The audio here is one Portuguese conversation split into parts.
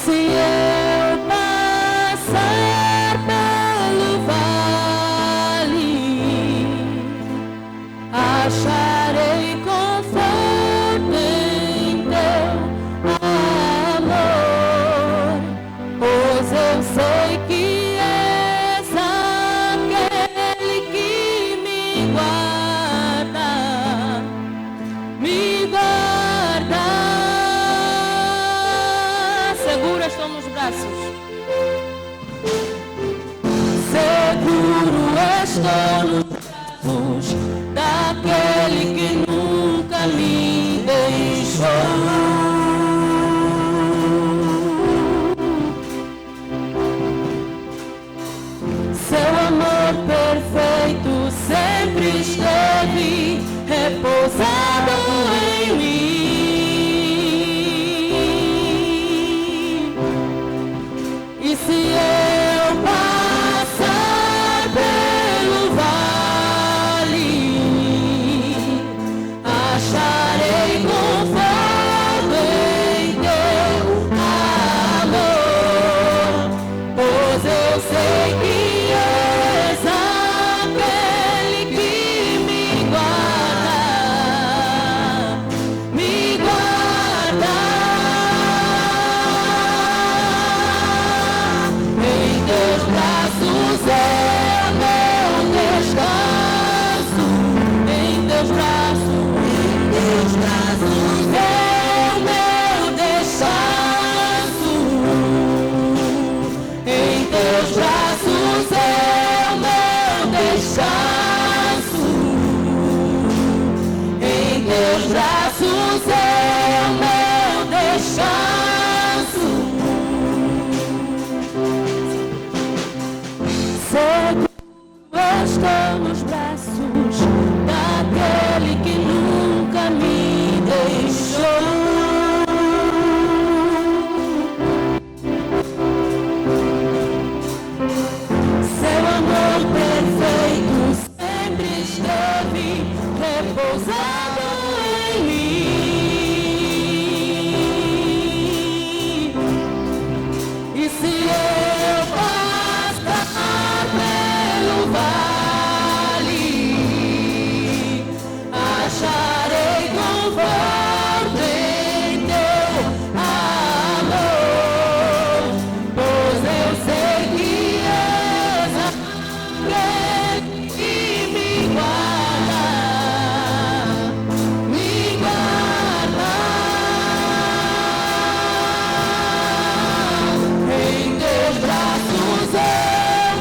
se eu passar pelo vale, acharei conforto em teu amor, pois eu sei que és aquele que me guarda, seguro estou nos braços, seguro estou nos braços daquele que nunca me deixou. Seu amor perfeito sempre esteve repousado em mim. E se eu passar pelo vale, acharei conforto em teu amor, pois eu sei que és aquele que me guarda, me guarda. Em teus braços é meu descanso, em teus braços é meu descanso, em teus braços é meu descanso, em teus braços é meu descanso. Seguro estou nos braços daquele que nunca me deixou. Seu amor perfeito sempre esteve repousado em mim. E se eu passar pelo vale, acharei conforto em teu amor, pois eu sei que és aquele que me guarda, me guarda. Em teus braços é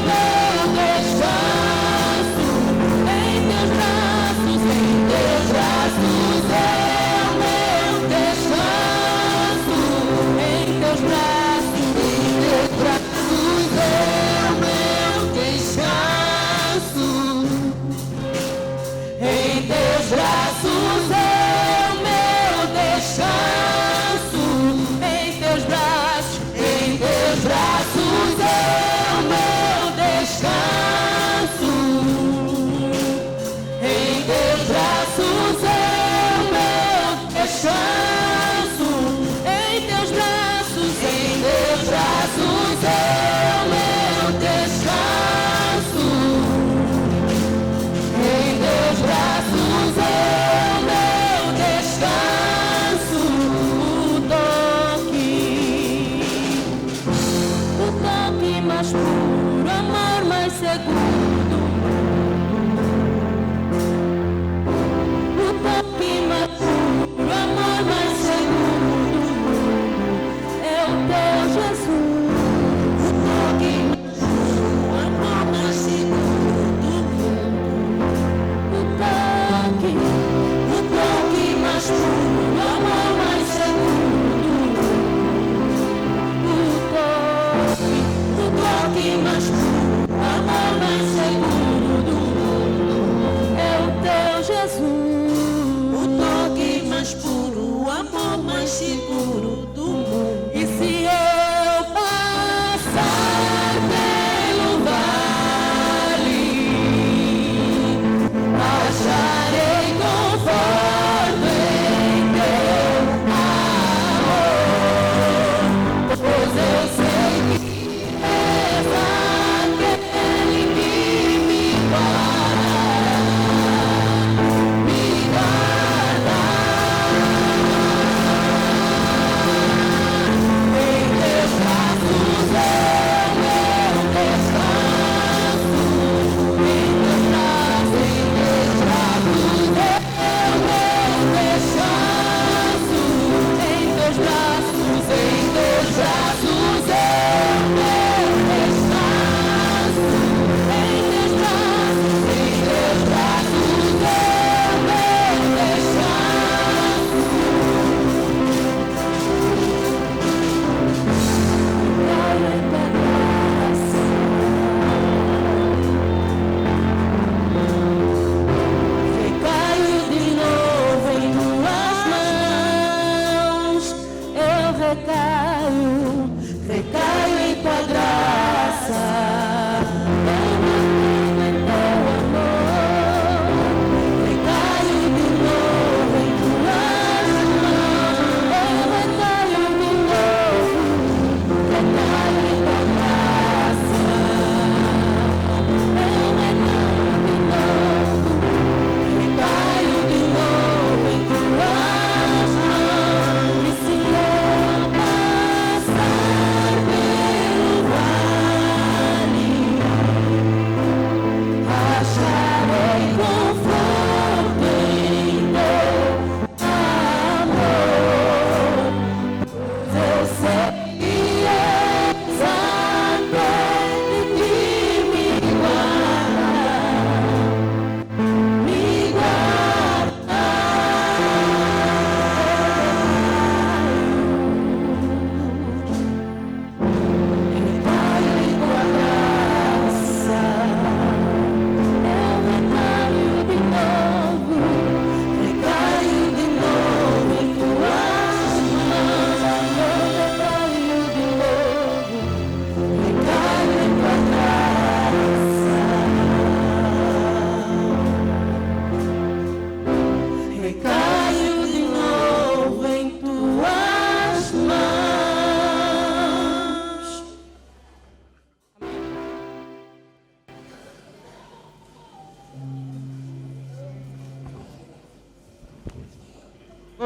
meu descanso, em teus braços é meu descanso, em teus braços é meu descanso, em teus braços é meu descanso, em teus braços é meu descanso, em teus braços é meu descanso, em teus braços é meu descanso, em teus braços é meu descanso. O toque mais puro, amor mais seguro, o toque mais puro, amor mais seguro, é o teu Jesus. O toque mais puro, amor mais seguro, o toque mais puro, amor mais seguro, o toque mais puro, amor mais seguro do mundo é o teu Jesus. O toque mais puro, amor mais seguro do mundo. E se eu passar pelo vale, acharei conforto em teu amor, pois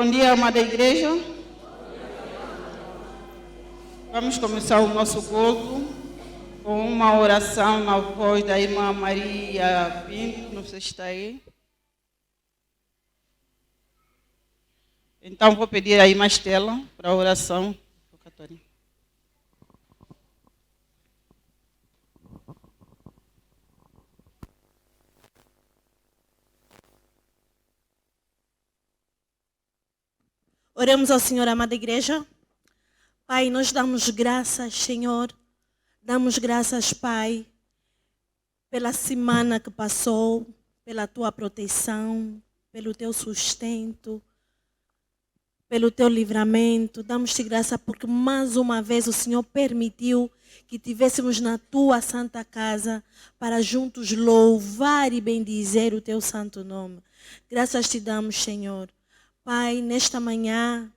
Bom dia, amada igreja. Vamos começar o nosso culto com uma oração na voz da irmã Maria Pinto, não sei se está aí. Então vou pedir a irmã Estela para a oração. Oremos ao Senhor, amada igreja. Pai, nós damos graças, Senhor. Damos graças, Pai, pela semana que passou, pela tua proteção, pelo teu sustento, pelo teu livramento. Damos-te graça porque mais uma vez o Senhor permitiu que estivéssemos na tua santa casa para juntos louvar e bendizer o teu santo nome. Graças te damos, Senhor. Pai, nesta manhã,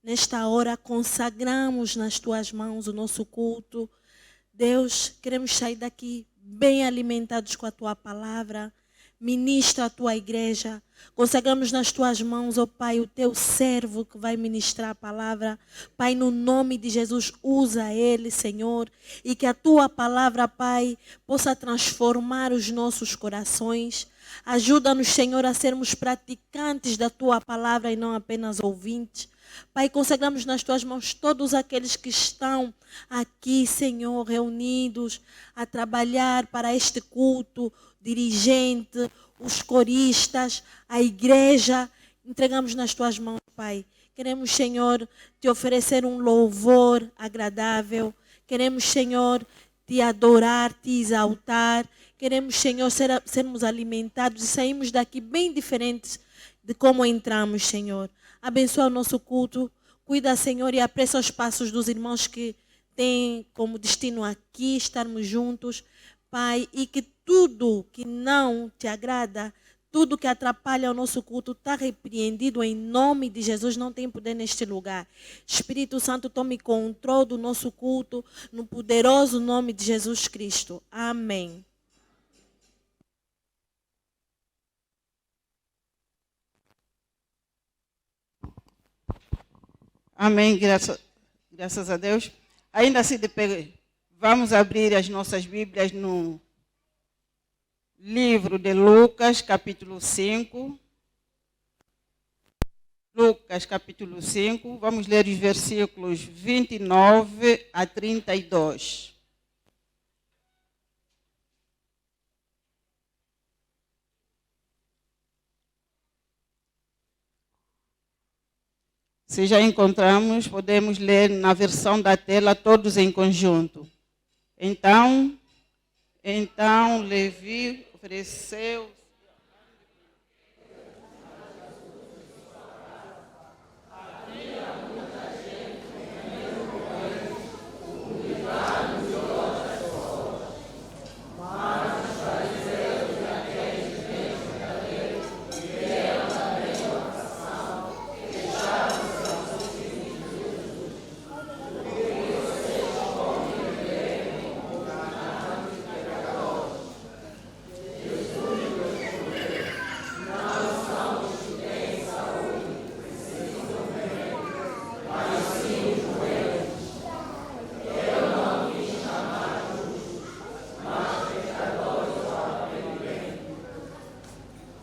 nesta hora, consagramos nas tuas mãos o nosso culto. Deus, queremos sair daqui bem alimentados com a tua palavra. Ministra a tua igreja. Consagramos nas tuas mãos, ó Pai, o teu servo que vai ministrar a palavra. Pai, no nome de Jesus, usa ele, Senhor. E que a tua palavra, Pai, possa transformar os nossos corações. Ajuda-nos, Senhor, a sermos praticantes da tua palavra e não apenas ouvintes. Pai, consagramos nas tuas mãos todos aqueles que estão aqui, Senhor, reunidos a trabalhar para este culto, dirigente, os coristas, a igreja. Entregamos nas tuas mãos, Pai. Queremos, Senhor, te oferecer um louvor agradável. Queremos, Senhor, te adorar, te exaltar. Queremos, Senhor, sermos alimentados e sairmos daqui bem diferentes de como entramos, Senhor. Abençoa o nosso culto. Cuida, Senhor, e apressa os passos dos irmãos que têm como destino aqui estarmos juntos, Pai. E que tudo que não te agrada, tudo que atrapalha o nosso culto, está repreendido em nome de Jesus. Não tem poder neste lugar. Espírito Santo, tome controle do nosso culto, no poderoso nome de Jesus Cristo. Amém. Amém, graças a Deus. Ainda assim, vamos abrir as nossas Bíblias no livro de Lucas, capítulo 5. Lucas, capítulo 5. Vamos ler os versículos 29 a 32. Se já encontramos, podemos ler na versão da tela todos em conjunto. Então Levi ofereceu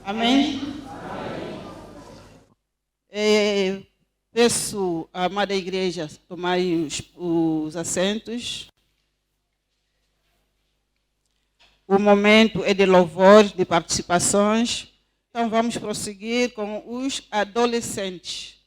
Amém? Peço à amada igreja tomar os assentos. O momento é de louvor, de participações. Então vamos prosseguir com os adolescentes.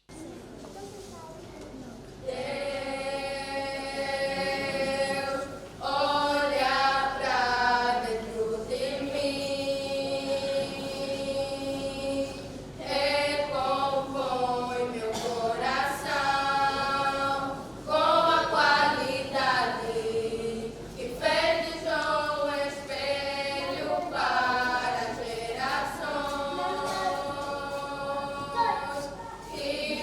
Que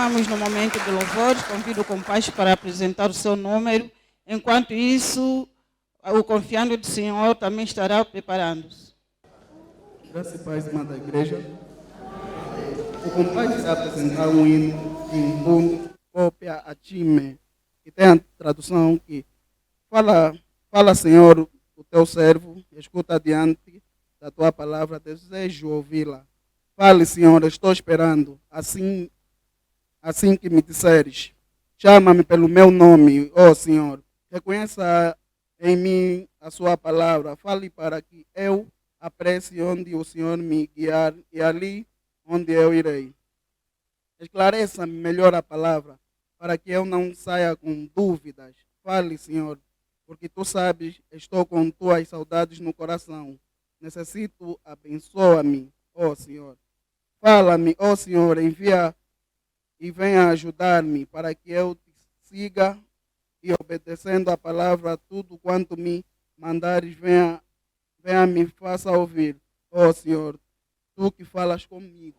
entramos no momento de louvor. Convido o compadre para apresentar o seu número. Enquanto isso, o confiando do Senhor também estará preparando-se. Graças e paz, irmã da igreja. O compadre irá apresentar um hino em ponto, cópia a time, que tem a tradução que fala, Senhor, o teu servo, escuta adiante da tua palavra, desejo ouvi-la. Fale, Senhor, estou esperando, assim que me disseres. Chama-me pelo meu nome, ó Senhor. Reconheça em mim a sua palavra. Fale para que eu apresse onde o Senhor me guiar e ali onde eu irei. Esclareça-me melhor a palavra, para que eu não saia com dúvidas. Fale, Senhor, porque tu sabes, estou com tuas saudades no coração. Necessito, abençoa-me, ó Senhor. Fala-me, ó Senhor, envia e venha ajudar-me, para que eu te siga e obedecendo a palavra, tudo quanto me mandares, venha me faça ouvir. Ó Senhor, tu que falas comigo.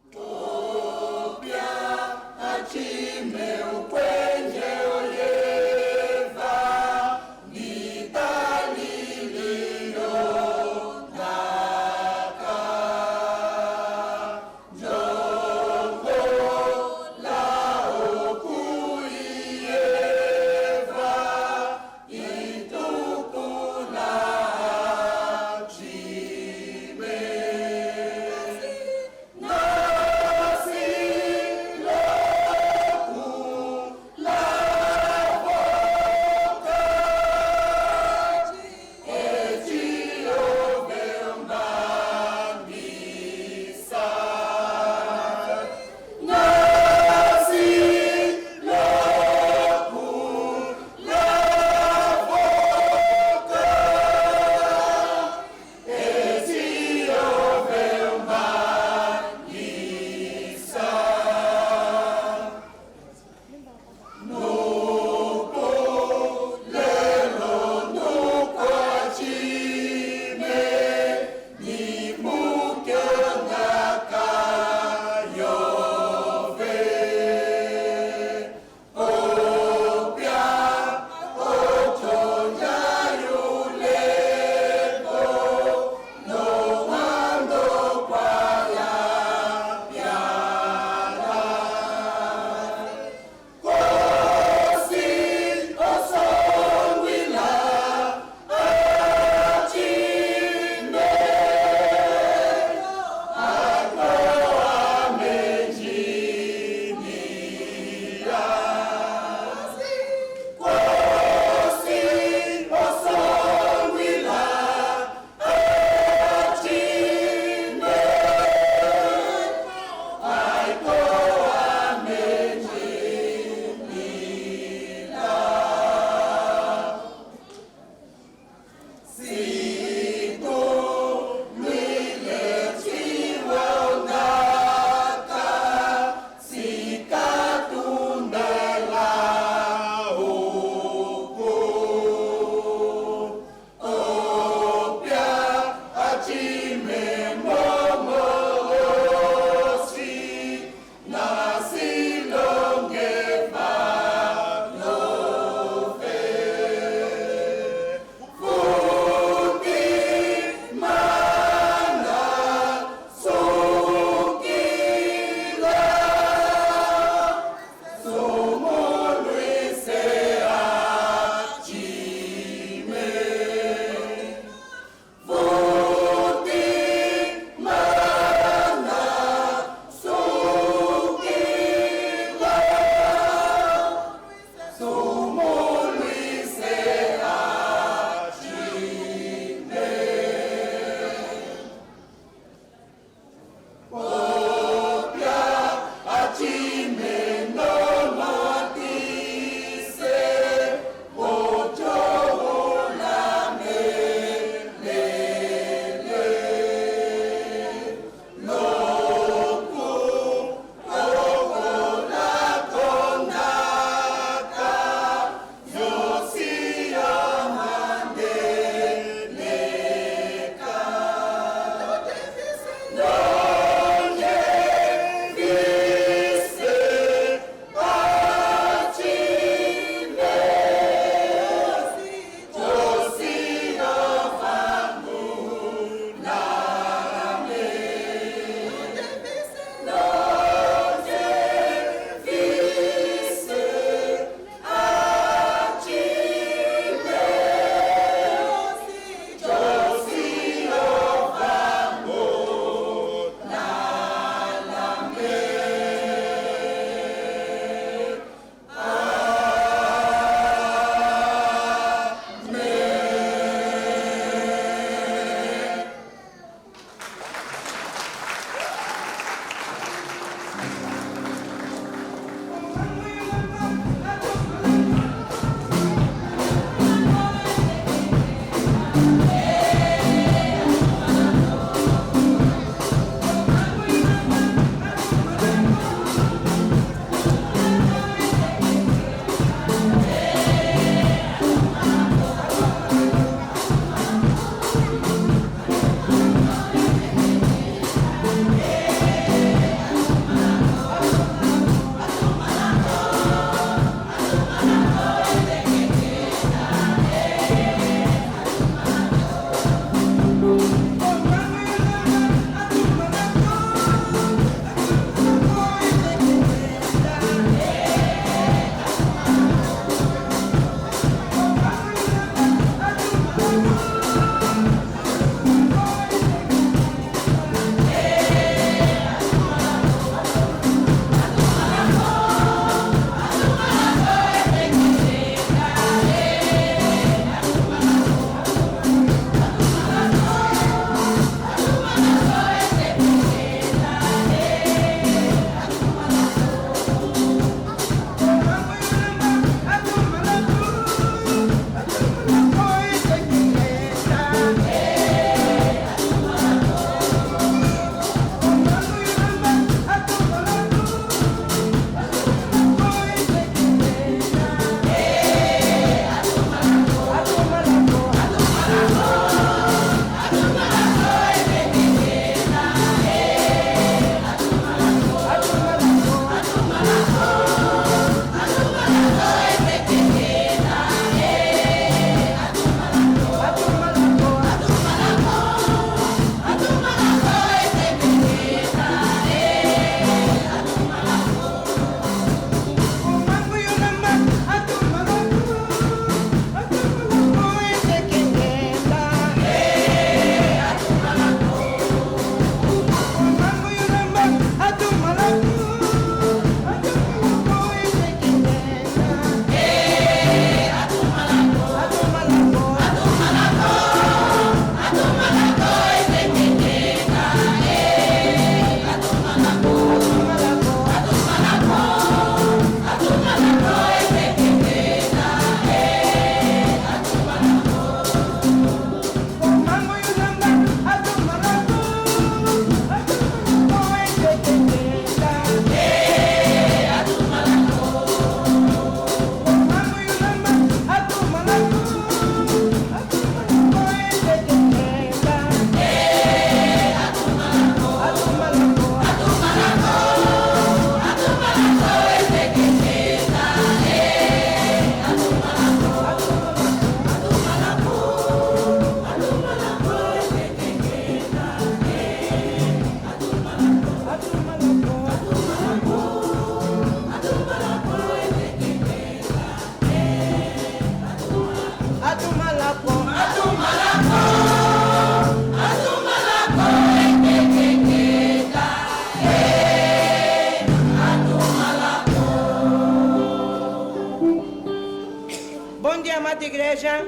Bom dia, amada igreja.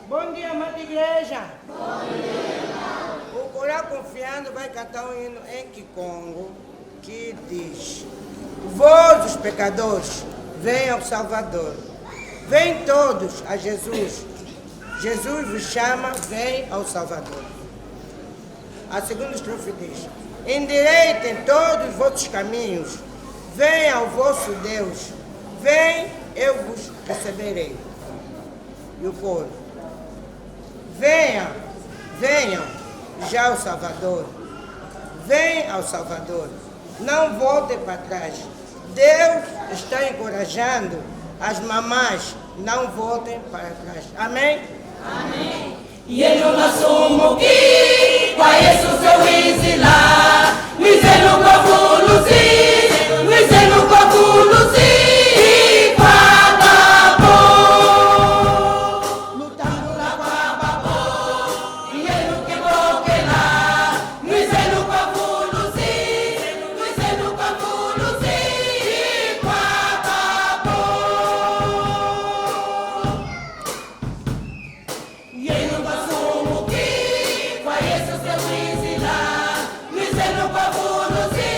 Bom dia, amada igreja. O coral confiando vai cantar um hino em Kikongo que diz: vós, os pecadores, venham ao Salvador. Vem todos a Jesus. Jesus vos chama, vem ao Salvador. A segunda estrofe diz: endireitem todos os vossos caminhos. Venha ao vosso Deus. Vem, eu vos receberei. E o coro: venham, venham já ao Salvador. Vem ao Salvador. Não voltem para trás. Deus está encorajando as mamás. Não voltem para trás. Amém? Amém. Yenu nasumuki kwa Yesu sewizila Mwizenu kwa kuluzi Mwizenu kwa kuluzi Kwa babo Lutangula kwa babo Yenu kibokela Mwizenu kwa kuluzi Mwizenu kwa kuluzi Kwa babo Yenu basumuki kwa Yesu sewizila Mwizenu kwa kuluzi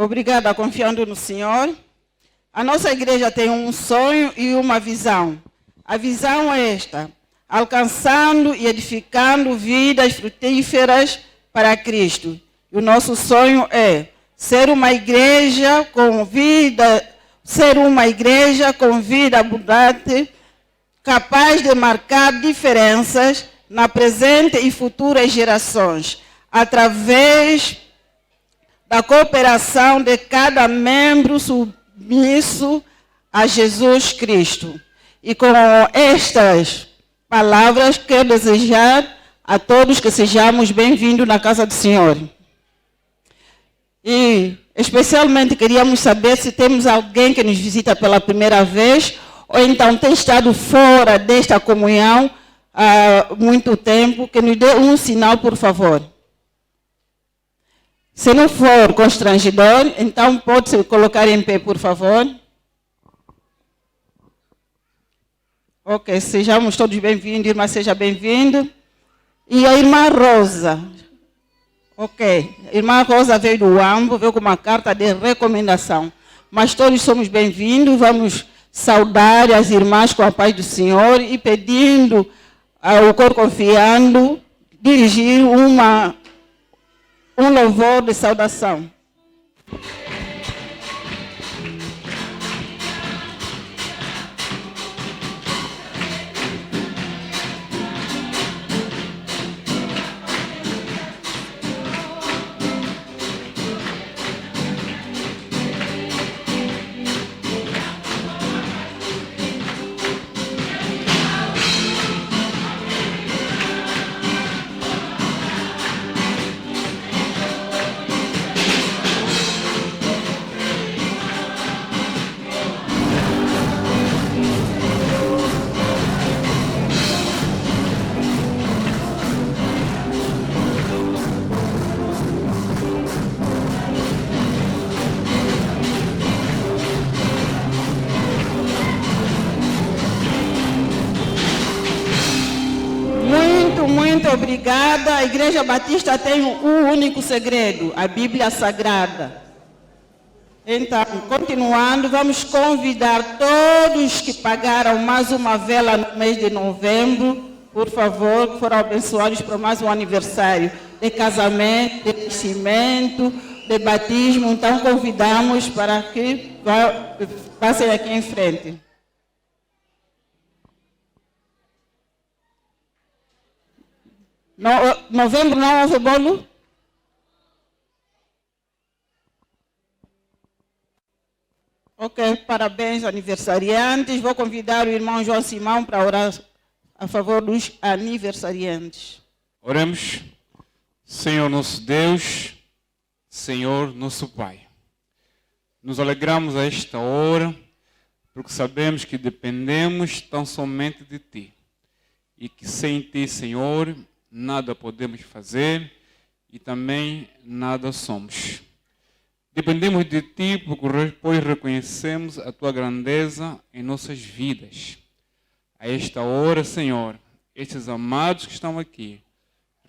Obrigada, confiando no Senhor. A nossa igreja tem um sonho e uma visão. A visão é esta: alcançando e edificando vidas frutíferas para Cristo. E o nosso sonho é ser uma igreja com vida abundante, capaz de marcar diferenças na presente e futuras gerações, através da cooperação de cada membro submisso a Jesus Cristo. E com estas palavras, quero desejar a todos que sejamos bem-vindos na casa do Senhor. E especialmente queríamos saber se temos alguém que nos visita pela primeira vez, ou então tem estado fora desta comunhão há muito tempo, que nos dê um sinal, por favor. Se não for constrangedor, então pode se colocar em pé, por favor. Ok, sejamos todos bem-vindos, irmã, seja bem-vindo. E a irmã Rosa. Ok, a irmã Rosa veio do Uambo, veio com uma carta de recomendação. Mas todos somos bem-vindos, vamos saudar as irmãs com a paz do Senhor e pedindo ao coro confiando, dirigir um louvor de saudação. Muito obrigada. A Igreja Batista tem um único segredo, a Bíblia Sagrada. Então, continuando, vamos convidar todos que pagaram mais uma vela no mês de novembro, por favor, que foram abençoados por mais um aniversário de casamento, de nascimento, de batismo. Então, convidamos para que passem aqui em frente. Novembro não houve bolo? Ok, parabéns aniversariantes. Vou convidar o irmão João Simão para orar a favor dos aniversariantes. Oremos. Senhor nosso Deus, Senhor nosso Pai. Nos alegramos a esta hora, porque sabemos que dependemos tão somente de Ti. E que sem Ti, Senhor, nada podemos fazer e também nada somos. Dependemos de Ti, pois reconhecemos a Tua grandeza em nossas vidas. A esta hora, Senhor, estes amados que estão aqui,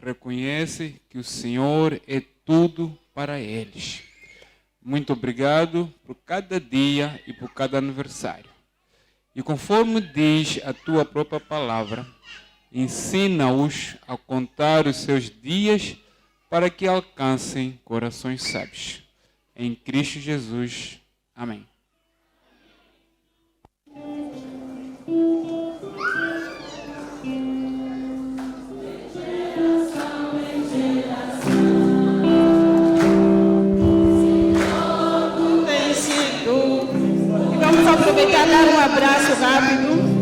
reconhecem que o Senhor é tudo para eles. Muito obrigado por cada dia e por cada aniversário. E conforme diz a Tua própria palavra, ensina-os a contar os seus dias para que alcancem corações sábios. Em Cristo Jesus. Amém. Tem sido. E vamos aproveitar e dar um abraço rápido.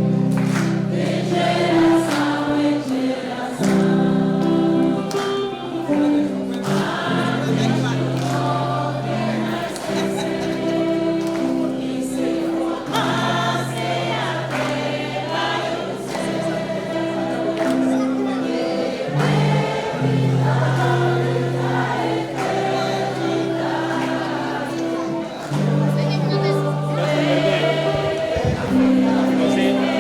Sim.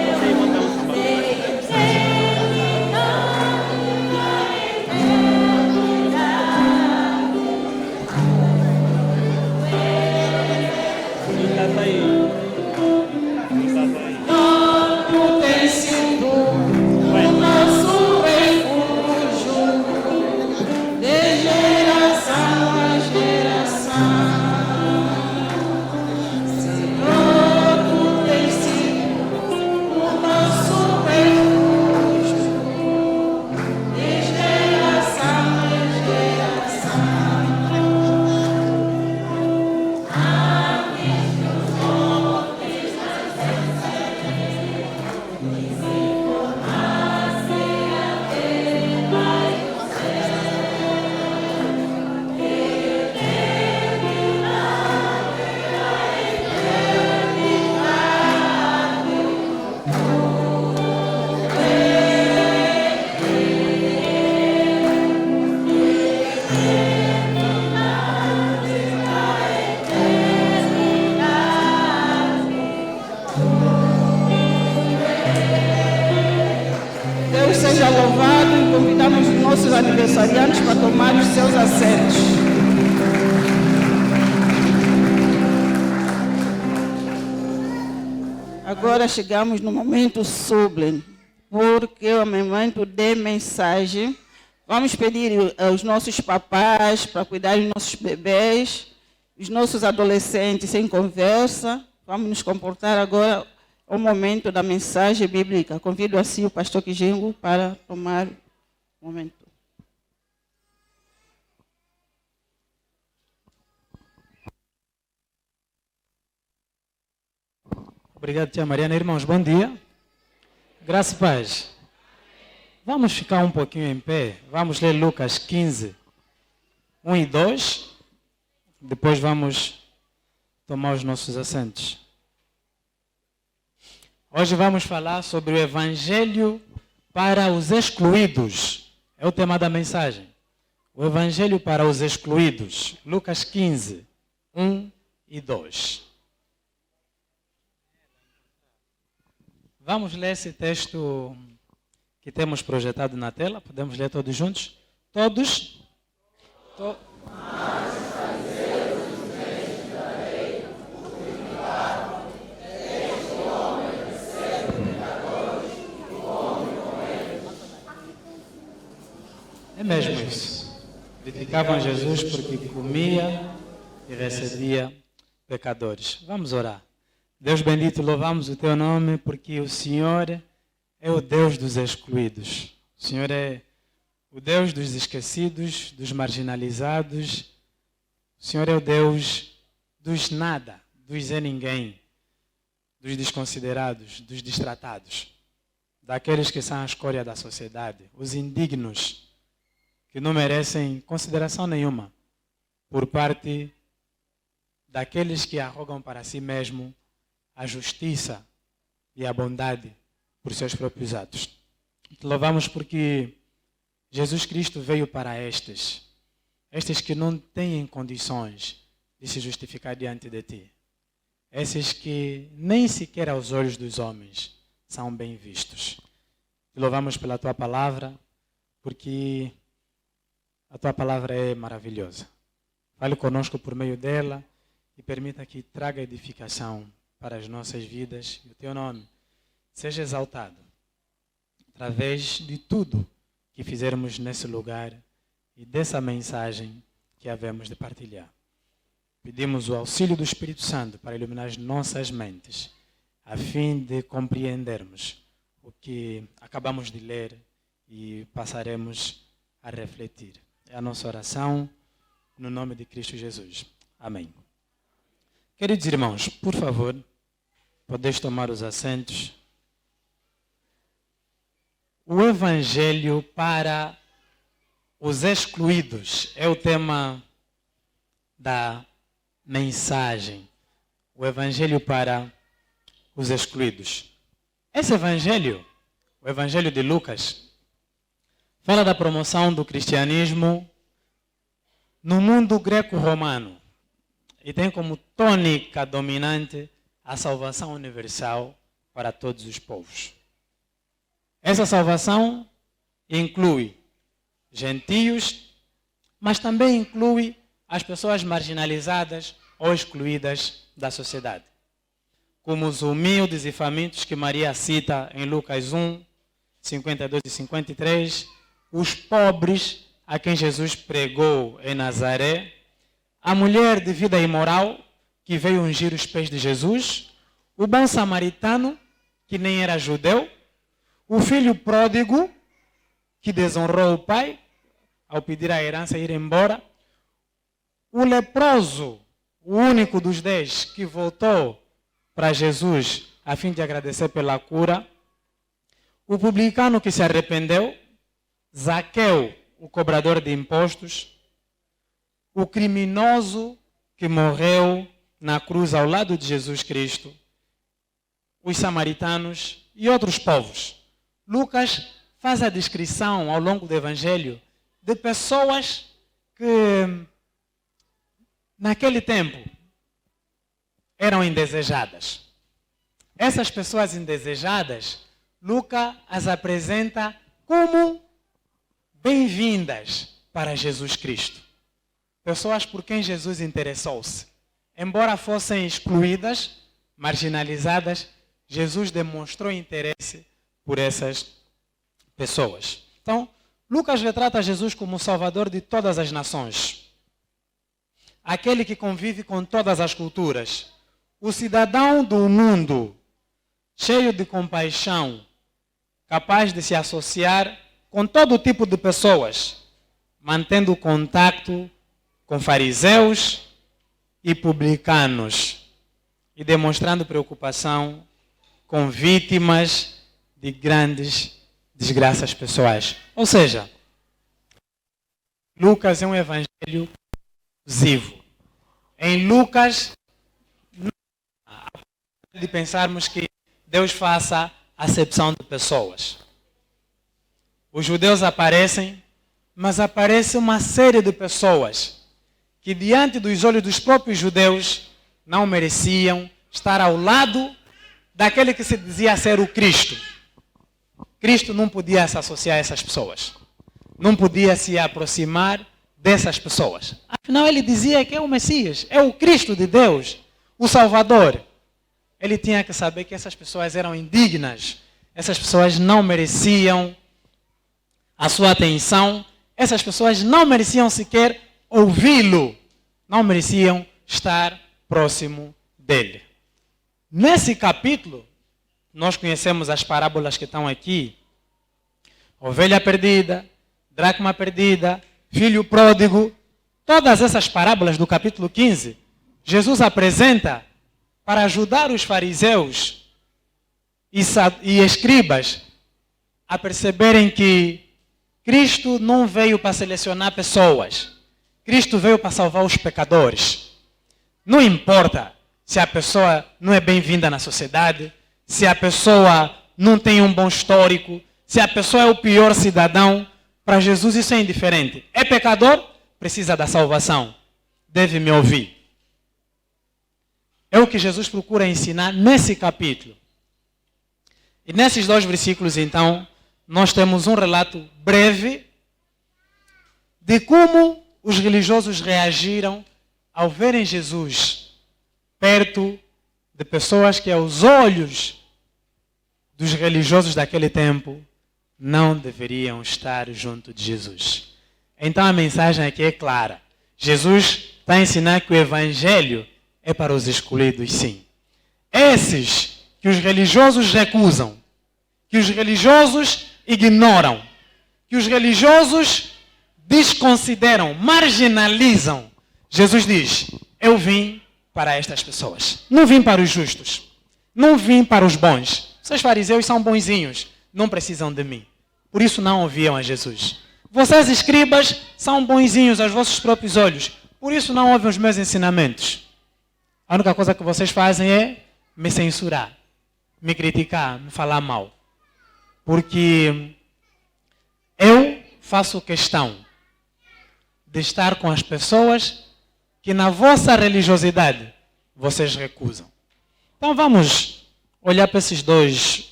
seja louvado e convidamos os nossos aniversariantes para tomar os seus assentos. Agora chegamos no momento sublime, porque é o momento de mensagem. Vamos pedir aos nossos papás para cuidar dos nossos bebês, os nossos adolescentes sem conversa. Vamos nos comportar agora o momento da mensagem bíblica. Convido assim o pastor Kijingo para tomar o momento. Obrigado, tia Mariana. Irmãos, bom dia. Graça e paz. Vamos ficar um pouquinho em pé. Vamos ler Lucas 15, 1 e 2. Depois vamos tomar os nossos assentos. Hoje vamos falar sobre o Evangelho para os excluídos. É o tema da mensagem. O Evangelho para os excluídos. Lucas 15, 1 e 2. Vamos ler esse texto que temos projetado na tela. Podemos ler todos juntos? Todos? É mesmo isso. Criticavam Jesus porque comia e recebia pecadores. Vamos orar. Deus bendito, louvamos o teu nome porque o Senhor é o Deus dos excluídos. O Senhor é o Deus dos esquecidos, dos marginalizados. O Senhor é o Deus dos nada, dos Zé Ninguém, dos desconsiderados, dos distratados, daqueles que são a escória da sociedade, os indignos, que não merecem consideração nenhuma por parte daqueles que arrogam para si mesmo a justiça e a bondade por seus próprios atos. Te louvamos porque Jesus Cristo veio para estes que não têm condições de se justificar diante de ti. Esses que nem sequer aos olhos dos homens são bem vistos. Te louvamos pela tua palavra, porque a tua palavra é maravilhosa. Fale conosco por meio dela e permita que traga edificação para as nossas vidas e o teu nome seja exaltado através de tudo que fizermos nesse lugar e dessa mensagem que havemos de partilhar. Pedimos o auxílio do Espírito Santo para iluminar as nossas mentes, a fim de compreendermos o que acabamos de ler e passaremos a refletir. É a nossa oração no nome de Cristo Jesus. Amém. Queridos irmãos, por favor, podeis tomar os assentos. O Evangelho para os excluídos é o tema da mensagem. O Evangelho para os excluídos. Esse Evangelho, o Evangelho de Lucas, fala da promoção do cristianismo no mundo greco-romano e tem como tônica dominante a salvação universal para todos os povos. Essa salvação inclui gentios, mas também inclui as pessoas marginalizadas ou excluídas da sociedade, como os humildes e famintos que Maria cita em Lucas 1, 52 e 53, os pobres a quem Jesus pregou em Nazaré, a mulher de vida imoral que veio ungir os pés de Jesus, o bom samaritano que nem era judeu, o filho pródigo que desonrou o pai ao pedir a herança e ir embora, o leproso, o único dos 10 que voltou para Jesus a fim de agradecer pela cura, o publicano que se arrependeu, Zaqueu, o cobrador de impostos, o criminoso que morreu na cruz ao lado de Jesus Cristo, os samaritanos e outros povos. Lucas faz a descrição ao longo do Evangelho de pessoas que naquele tempo eram indesejadas. Essas pessoas indesejadas, Lucas as apresenta como bem-vindas para Jesus Cristo. Pessoas por quem Jesus interessou-se. Embora fossem excluídas, marginalizadas, Jesus demonstrou interesse por essas pessoas. Então, Lucas retrata Jesus como o Salvador de todas as nações. Aquele que convive com todas as culturas. O cidadão do mundo, cheio de compaixão, capaz de se associar com todo tipo de pessoas, mantendo contato com fariseus e publicanos e demonstrando preocupação com vítimas de grandes desgraças pessoais. Ou seja, Lucas é um evangelho inclusivo. Em Lucas, não há de pensarmos que Deus faça acepção de pessoas. Os judeus aparecem, mas aparece uma série de pessoas que diante dos olhos dos próprios judeus não mereciam estar ao lado daquele que se dizia ser o Cristo. Cristo não podia se associar a essas pessoas. Não podia se aproximar dessas pessoas. Afinal, ele dizia que é o Messias, é o Cristo de Deus, o Salvador. Ele tinha que saber que essas pessoas eram indignas. Essas pessoas não mereciam a sua atenção. Essas pessoas não mereciam sequer ouvi-lo. Não mereciam estar próximo dele. Nesse capítulo, nós conhecemos as parábolas que estão aqui. Ovelha perdida, dracma perdida, filho pródigo. Todas essas parábolas do capítulo 15, Jesus apresenta para ajudar os fariseus e escribas a perceberem que Cristo não veio para selecionar pessoas. Cristo veio para salvar os pecadores. Não importa se a pessoa não é bem-vinda na sociedade, se a pessoa não tem um bom histórico, se a pessoa é o pior cidadão. Para Jesus isso é indiferente. É pecador? Precisa da salvação. Deve me ouvir. É o que Jesus procura ensinar nesse capítulo. E nesses 2 versículos, então, nós temos um relato breve de como os religiosos reagiram ao verem Jesus perto de pessoas que, aos olhos dos religiosos daquele tempo, não deveriam estar junto de Jesus. Então a mensagem aqui é clara. Jesus está a ensinar que o evangelho é para os excluídos, sim. Esses que os religiosos recusam, que os religiosos ignoram, que os religiosos desconsideram, marginalizam. Jesus diz, eu vim para estas pessoas. Não vim para os justos. Não vim para os bons. Vocês fariseus são bonzinhos. Não precisam de mim. Por isso não ouviam a Jesus. Vocês escribas são bonzinhos aos vossos próprios olhos. Por isso não ouvem os meus ensinamentos. A única coisa que vocês fazem é me censurar, me criticar, me falar mal. Porque eu faço questão de estar com as pessoas que na vossa religiosidade vocês recusam. Então vamos olhar para esses 2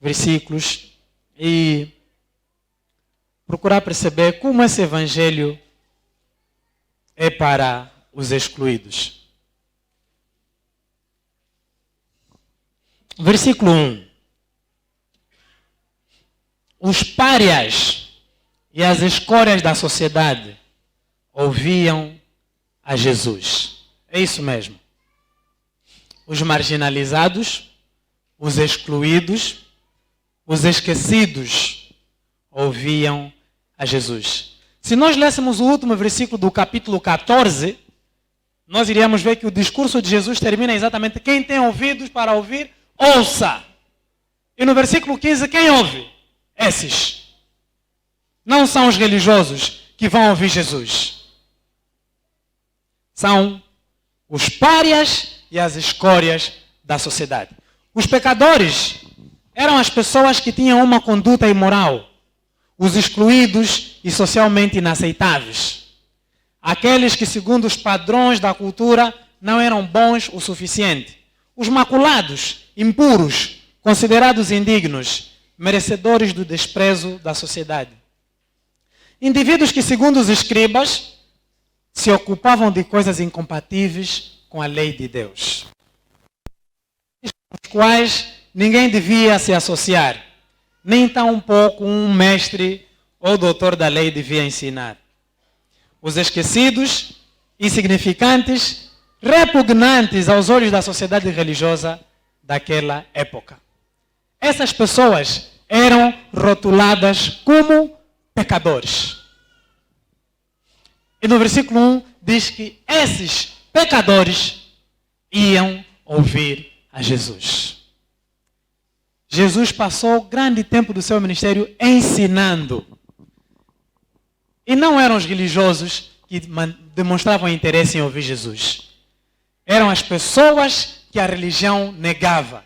versículos e procurar perceber como esse evangelho é para os excluídos. Versículo 1. Os párias e as escórias da sociedade ouviam a Jesus. É isso mesmo. Os marginalizados, os excluídos, os esquecidos ouviam a Jesus. Se nós lêssemos o último versículo do capítulo 14, nós iríamos ver que o discurso de Jesus termina exatamente: quem tem ouvidos para ouvir, ouça. E no versículo 15, quem ouve? Esses. Não são os religiosos que vão ouvir Jesus. São os párias e as escórias da sociedade. Os pecadores eram as pessoas que tinham uma conduta imoral. Os excluídos e socialmente inaceitáveis. Aqueles que, segundo os padrões da cultura, não eram bons o suficiente. Os maculados, impuros, considerados indignos, merecedores do desprezo da sociedade. Indivíduos que, segundo os escribas, se ocupavam de coisas incompatíveis com a lei de Deus, com os quais ninguém devia se associar, nem tampouco um mestre ou doutor da lei devia ensinar. Os esquecidos, insignificantes, repugnantes aos olhos da sociedade religiosa daquela época. Essas pessoas eram rotuladas como pecadores. E no versículo 1 diz que esses pecadores iam ouvir a Jesus. Jesus passou grande tempo do seu ministério ensinando. E não eram os religiosos que demonstravam interesse em ouvir Jesus. Eram as pessoas que a religião negava.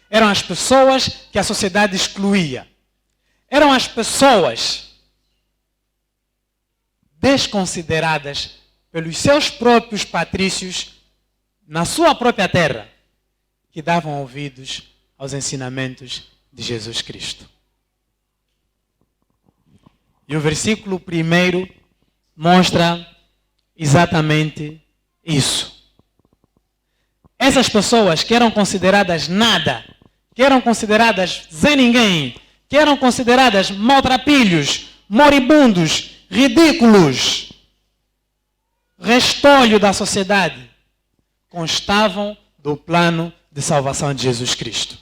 Eram as pessoas que a sociedade excluía. Eram as pessoas desconsideradas pelos seus próprios patrícios na sua própria terra, que davam ouvidos aos ensinamentos de Jesus Cristo. E o versículo 1 mostra exatamente isso. Essas pessoas que eram consideradas nada, que eram consideradas Zé Ninguém, que eram consideradas maltrapilhos, moribundos, ridículos, restolho da sociedade, constavam do plano de salvação de Jesus Cristo.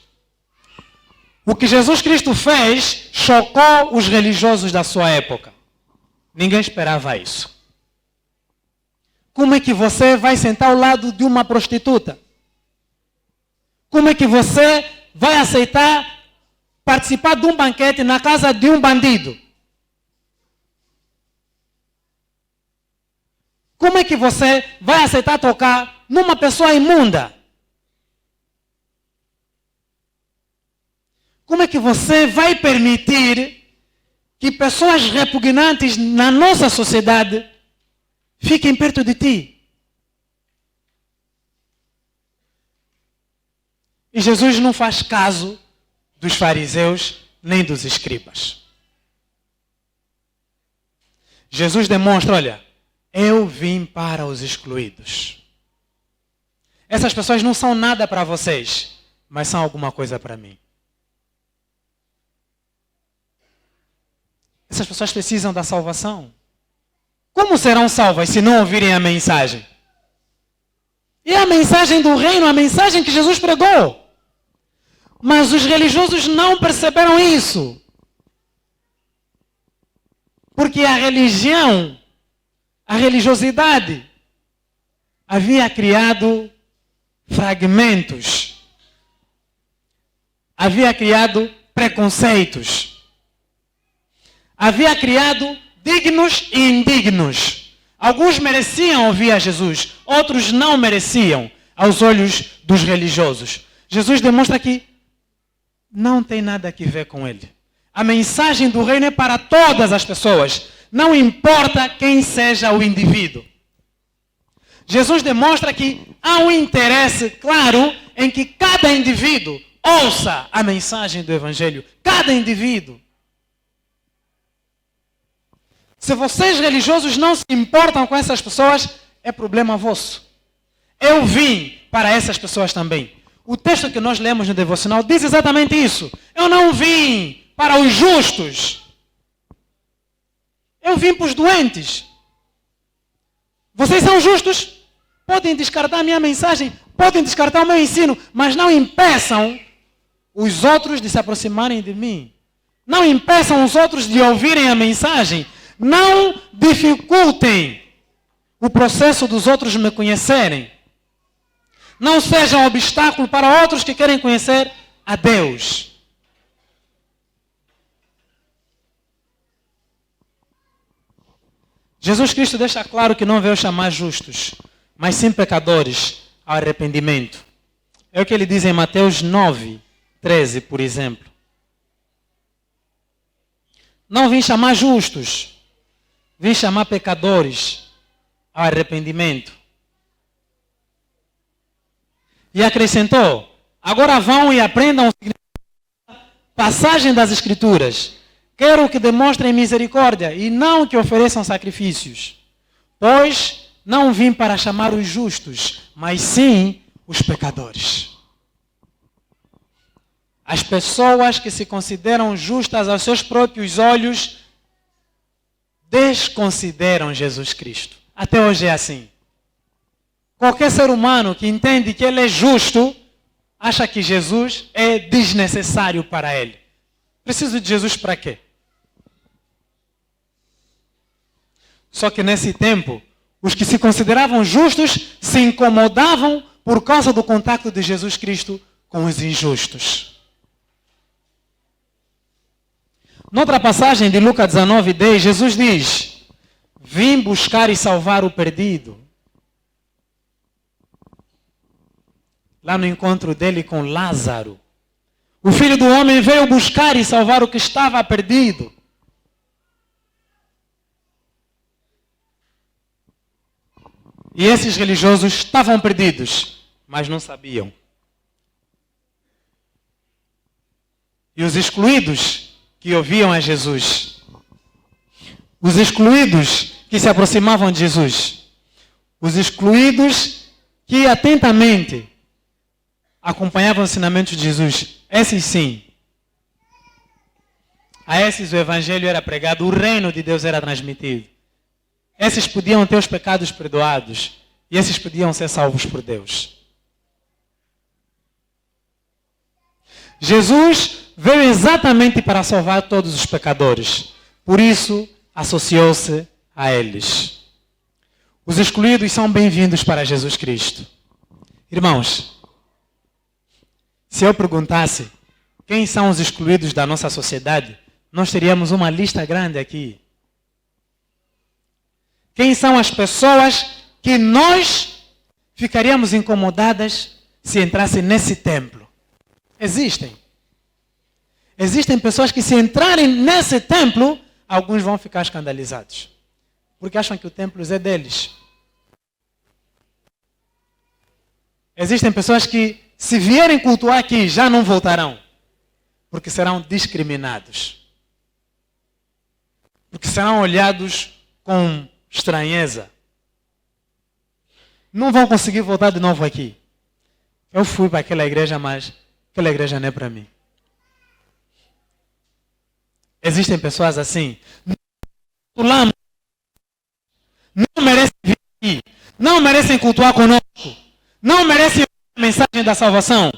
O que Jesus Cristo fez chocou os religiosos da sua época. Ninguém esperava isso. Como é que você vai sentar ao lado de uma prostituta? Como é que você vai aceitar participar de um banquete na casa de um bandido? Como é que você vai aceitar tocar numa pessoa imunda? Como é que você vai permitir que pessoas repugnantes na nossa sociedade fiquem perto de ti? E Jesus não faz caso dos fariseus nem dos escribas. Jesus demonstra, olha, eu vim para os excluídos. Essas pessoas não são nada para vocês, mas são alguma coisa para mim. Essas pessoas precisam da salvação. Como serão salvas se não ouvirem a mensagem? E a mensagem do reino, a mensagem que Jesus pregou. Mas os religiosos não perceberam isso. Porque a religião, a religiosidade, havia criado fragmentos. Havia criado preconceitos. Havia criado dignos e indignos. Alguns mereciam ouvir a Jesus, outros não mereciam aos olhos dos religiosos. Jesus demonstra que não tem nada a ver com ele. A mensagem do reino é para todas as pessoas, não importa quem seja o indivíduo. Jesus demonstra que há um interesse claro em que cada indivíduo ouça a mensagem do Evangelho. Cada indivíduo. Se vocês religiosos não se importam com essas pessoas, é problema vosso. Eu vim para essas pessoas também. O texto que nós lemos no devocional diz exatamente isso. Eu não vim para os justos. Eu vim para os doentes. Vocês são justos? Podem descartar a minha mensagem, podem descartar o meu ensino, mas não impeçam os outros de se aproximarem de mim. Não impeçam os outros de ouvirem a mensagem. Não dificultem o processo dos outros me conhecerem. Não sejam obstáculo para outros que querem conhecer a Deus. Jesus Cristo deixa claro que não veio chamar justos, mas sim pecadores ao arrependimento. É o que ele diz em Mateus 9, 13, por exemplo. Não vim chamar justos, vim chamar pecadores ao arrependimento. E acrescentou, agora vão e aprendam o significado passagem das Escrituras: quero que demonstrem misericórdia e não que ofereçam sacrifícios, pois não vim para chamar os justos, mas sim os pecadores. As pessoas que se consideram justas aos seus próprios olhos desconsideram Jesus Cristo. Até hoje é assim. Qualquer ser humano que entende que ele é justo, acha que Jesus é desnecessário para ele. Preciso de Jesus para quê? Só que nesse tempo, os que se consideravam justos se incomodavam por causa do contato de Jesus Cristo com os injustos. Noutra passagem de Lucas 19:10, Jesus diz: vim buscar e salvar o perdido. Lá no encontro dele com Lázaro, o Filho do Homem veio buscar e salvar o que estava perdido. E esses religiosos estavam perdidos, mas não sabiam. E os excluídos que ouviam a Jesus, os excluídos que se aproximavam de Jesus, os excluídos que atentamente acompanhavam os ensinamentos de Jesus, esses sim, a esses o evangelho era pregado, o reino de Deus era transmitido. Esses podiam ter os pecados perdoados e esses podiam ser salvos por Deus. Jesus veio exatamente para salvar todos os pecadores. Por isso, associou-se a eles. Os excluídos são bem-vindos para Jesus Cristo. Irmãos, se eu perguntasse quem são os excluídos da nossa sociedade, nós teríamos uma lista grande aqui. Quem são as pessoas que nós ficaríamos incomodadas se entrassem nesse templo? Existem. Existem pessoas que se entrarem nesse templo, alguns vão ficar escandalizados. Porque acham que o templo é deles. Existem pessoas que, se vierem cultuar aqui, já não voltarão. Porque serão discriminados. Porque serão olhados com estranheza. Não vão conseguir voltar de novo aqui. Eu fui para aquela igreja, mas aquela igreja não é para mim. Existem pessoas assim. Não merecem vir aqui. Não merecem cultuar conosco. Não merecem a mensagem da salvação.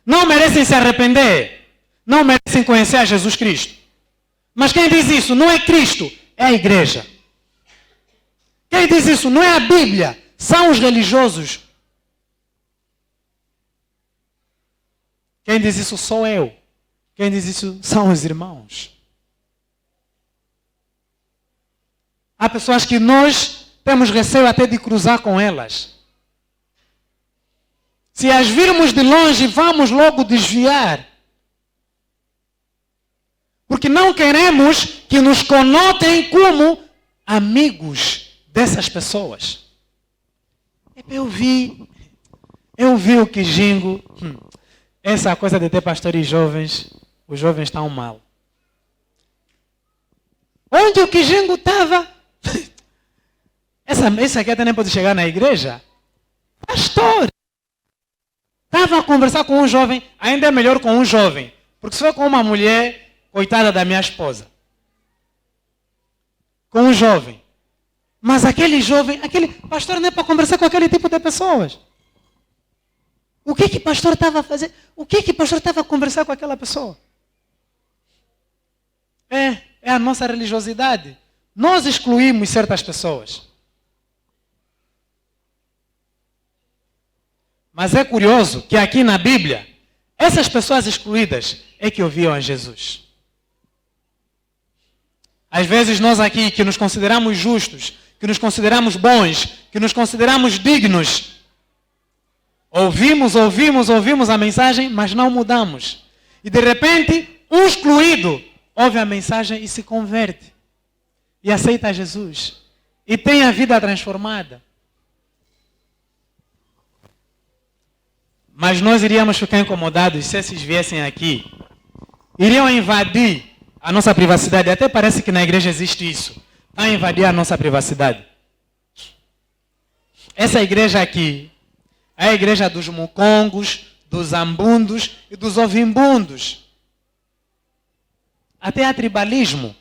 Não merecem se arrepender. Não merecem conhecer a Jesus Cristo. Mas quem diz isso não é Cristo, é a igreja. Quem diz isso não é a Bíblia, são os religiosos. Quem diz isso sou eu. Quem diz isso são os irmãos. Há pessoas que nós temos receio até de cruzar com elas. Se as virmos de longe, vamos logo desviar. Porque não queremos que nos conotem como amigos dessas pessoas. Eu vi o Kijingo. Essa coisa de ter pastores jovens, os jovens estão mal. Onde o Kijingo estava? Essa aqui até nem pode chegar na igreja. Pastor! Estava a conversar com um jovem, ainda é melhor com um jovem. Porque se for com uma mulher, coitada da minha esposa. Com um jovem. Mas aquele pastor não é para conversar com aquele tipo de pessoas. O que o pastor estava a fazer? O que o pastor estava a conversar com aquela pessoa? É a nossa religiosidade. Nós excluímos certas pessoas. Mas é curioso que aqui na Bíblia, essas pessoas excluídas é que ouviam a Jesus. Às vezes nós aqui que nos consideramos justos, que nos consideramos bons, que nos consideramos dignos, ouvimos a mensagem, mas não mudamos. E de repente, um excluído ouve a mensagem e se converte. E aceita Jesus. E tem a vida transformada. Mas nós iríamos ficar incomodados se esses viessem aqui iriam invadir a nossa privacidade. Até parece que na igreja existe isso. Está a invadir a nossa privacidade. Essa igreja aqui é a igreja dos mucongos, dos ambundos e dos ovimbundos. Até há tribalismo.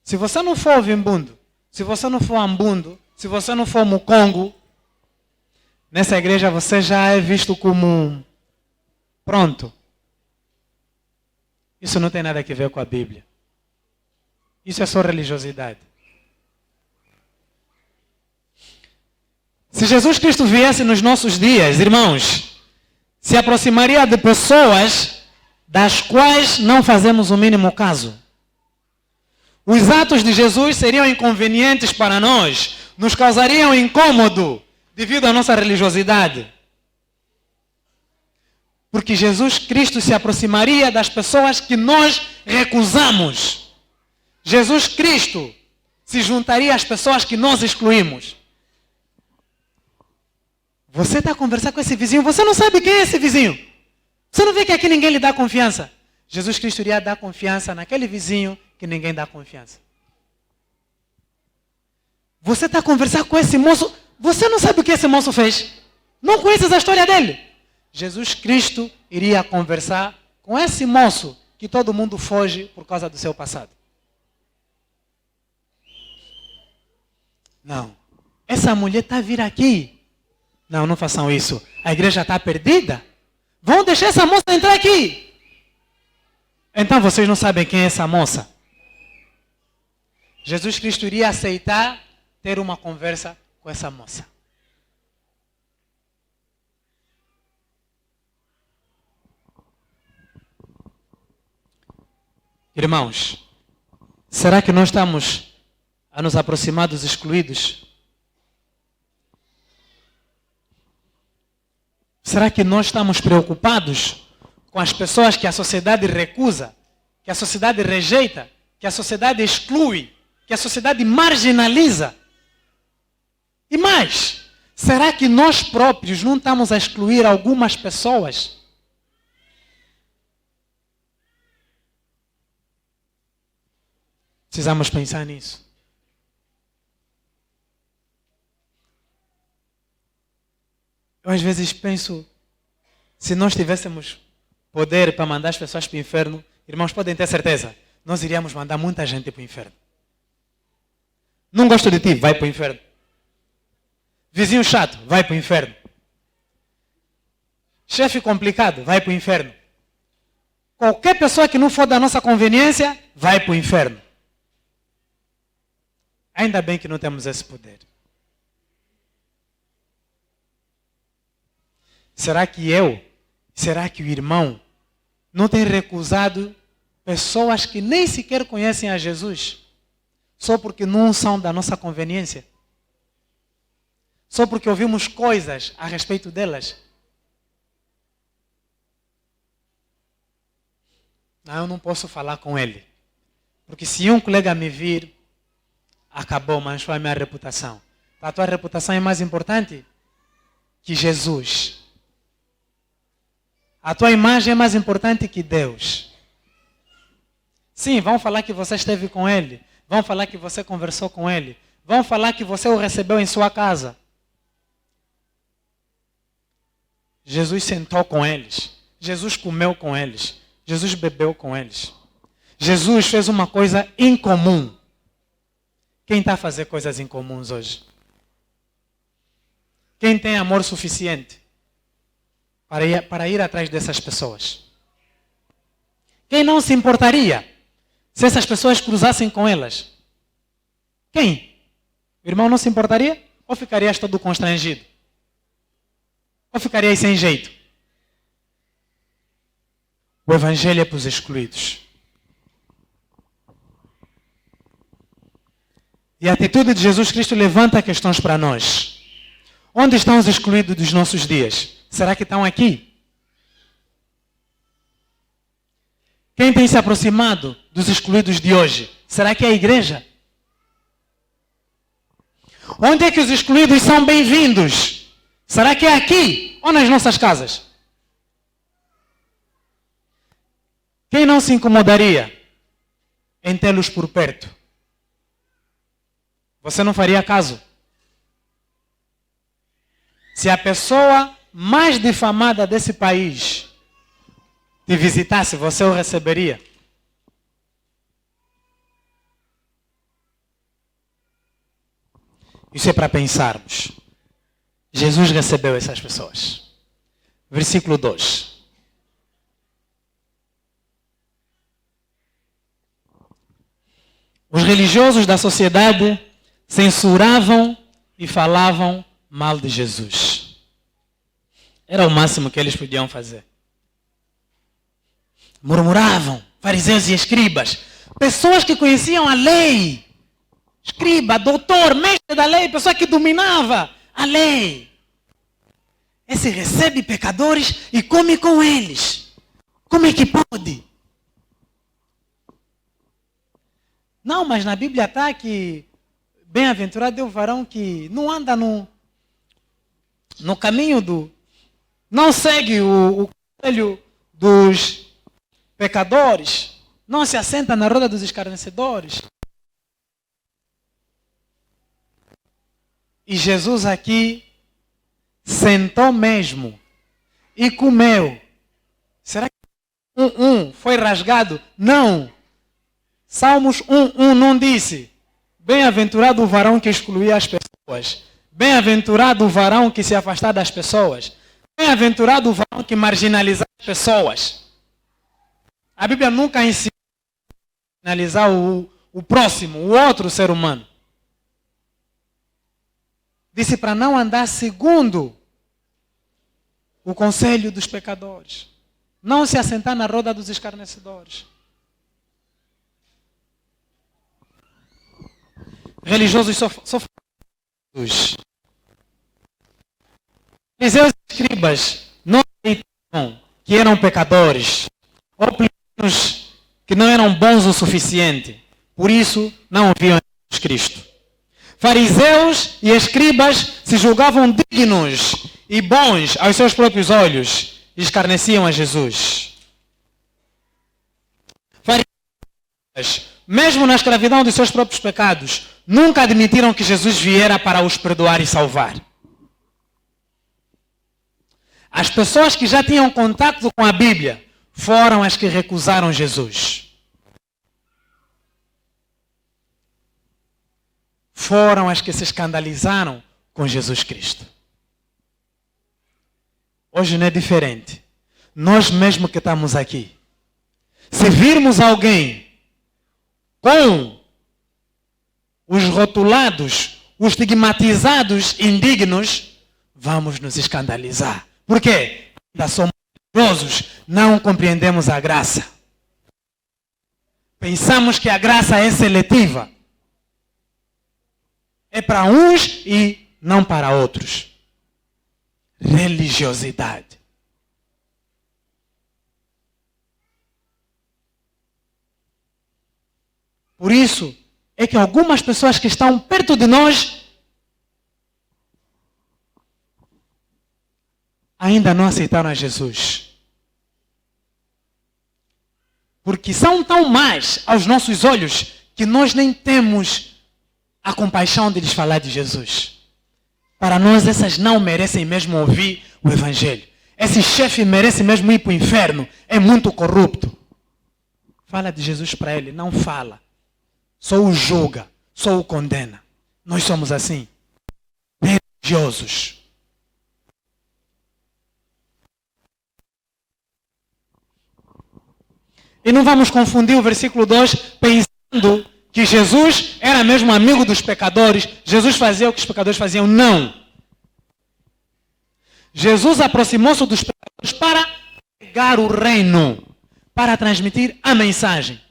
Se você não for ovimbundo, se você não for ambundo, se você não for mucongo, nessa igreja você já é visto como pronto. Isso não tem nada a ver com a Bíblia. Isso é só religiosidade. Se Jesus Cristo viesse nos nossos dias, irmãos, se aproximaria de pessoas das quais não fazemos o mínimo caso. Os atos de Jesus seriam inconvenientes para nós, nos causariam incômodo devido à nossa religiosidade. Porque Jesus Cristo se aproximaria das pessoas que nós recusamos. Jesus Cristo se juntaria às pessoas que nós excluímos. Você está a conversar com esse vizinho, você não sabe quem é esse vizinho. Você não vê que aqui ninguém lhe dá confiança. Jesus Cristo iria dar confiança naquele vizinho que ninguém dá confiança. Você está a conversar com esse moço, você não sabe o que esse moço fez. Não conheces a história dele. Jesus Cristo iria conversar com esse moço que todo mundo foge por causa do seu passado. Não. Essa mulher está a vir aqui. Não, não façam isso. A igreja está perdida. Vão deixar essa moça entrar aqui. Então vocês não sabem quem é essa moça. Jesus Cristo iria aceitar ter uma conversa com essa moça. Irmãos, será que nós estamos a nos aproximar dos excluídos? Será que nós estamos preocupados com as pessoas que a sociedade recusa, que a sociedade rejeita, que a sociedade exclui, que a sociedade marginaliza? E mais, será que nós próprios não estamos a excluir algumas pessoas? Precisamos pensar nisso. Eu às vezes penso, se nós tivéssemos poder para mandar as pessoas para o inferno, irmãos, podem ter certeza, nós iríamos mandar muita gente para o inferno. Não gosto de ti, vai para o inferno. Vizinho chato, vai para o inferno. Chefe complicado, vai para o inferno. Qualquer pessoa que não for da nossa conveniência, vai para o inferno. Ainda bem que não temos esse poder. Será que será que o irmão não tem recusado pessoas que nem sequer conhecem a Jesus? Só porque não são da nossa conveniência? Só porque ouvimos coisas a respeito delas? Não, eu não posso falar com ele. Porque se um colega me vir, acabou, manchou a minha reputação. A tua reputação é mais importante que Jesus. A tua imagem é mais importante que Deus. Sim, vão falar que você esteve com ele. Vão falar que você conversou com ele. Vão falar que você o recebeu em sua casa. Jesus sentou com eles. Jesus comeu com eles. Jesus bebeu com eles. Jesus fez uma coisa incomum. Quem está a fazer coisas incomuns hoje? Quem tem amor suficiente para ir atrás dessas pessoas? Quem não se importaria se essas pessoas cruzassem com elas? Quem? O irmão não se importaria? Ou ficarias todo constrangido? Ou ficarias sem jeito? O evangelho é para os excluídos. E a atitude de Jesus Cristo levanta questões para nós. Onde estão os excluídos dos nossos dias? Será que estão aqui? Quem tem se aproximado dos excluídos de hoje? Será que é a igreja? Onde é que os excluídos são bem-vindos? Será que é aqui ou nas nossas casas? Quem quem não se incomodaria em tê-los por perto? Você não faria caso? Se a pessoa mais difamada desse país te visitasse, você o receberia? Isso é para pensarmos. Jesus recebeu essas pessoas. Versículo 2. Os religiosos da sociedade censuravam e falavam mal de Jesus. Era o máximo que eles podiam fazer. Murmuravam, fariseus e escribas, pessoas que conheciam a lei. Escriba, doutor, mestre da lei, pessoa que dominava a lei. Esse recebe pecadores e come com eles. Como é que pode? Não, mas na Bíblia está que bem-aventurado é o varão que não anda no caminho do... Não segue o conselho dos pecadores. Não se assenta na roda dos escarnecedores. E Jesus aqui sentou mesmo e comeu. Será que foi rasgado? Não. Salmos 1:1 não disse: bem-aventurado o varão que excluía as pessoas. Bem-aventurado o varão que se afastar das pessoas. Bem-aventurado o varão que marginaliza as pessoas. A Bíblia nunca ensina a marginalizar o próximo, o outro ser humano. Disse para não andar segundo o conselho dos pecadores. Não se assentar na roda dos escarnecedores. Religiosos sofridos. Fariseus e escribas não aceitavam que eram pecadores. Ou pelo menos que não eram bons o suficiente. Por isso não ouviam Jesus Cristo. Fariseus e escribas se julgavam dignos e bons aos seus próprios olhos e escarneciam a Jesus. Fariseus, mesmo na escravidão de seus próprios pecados, nunca admitiram que Jesus viera para os perdoar e salvar. As pessoas que já tinham contato com a Bíblia foram as que recusaram Jesus. Foram as que se escandalizaram com Jesus Cristo. Hoje não é diferente. Nós mesmo que estamos aqui, se virmos alguém com os rotulados, os estigmatizados indignos, vamos nos escandalizar. Por quê? Ainda somos religiosos, não compreendemos a graça. Pensamos que a graça é seletiva. É para uns e não para outros. Religiosidade. Por isso é que algumas pessoas que estão perto de nós ainda não aceitaram a Jesus. Porque são tão más aos nossos olhos que nós nem temos a compaixão de lhes falar de Jesus. Para nós, essas não merecem mesmo ouvir o Evangelho. Esse chefe merece mesmo ir para o inferno. É muito corrupto. Fala de Jesus para ele. Não fala. Só o julga. Só o condena. Nós somos assim. Religiosos. E não vamos confundir o versículo 2 pensando que Jesus era mesmo amigo dos pecadores. Jesus fazia o que os pecadores faziam. Não. Jesus aproximou-se dos pecadores para pregar o reino, para transmitir a mensagem.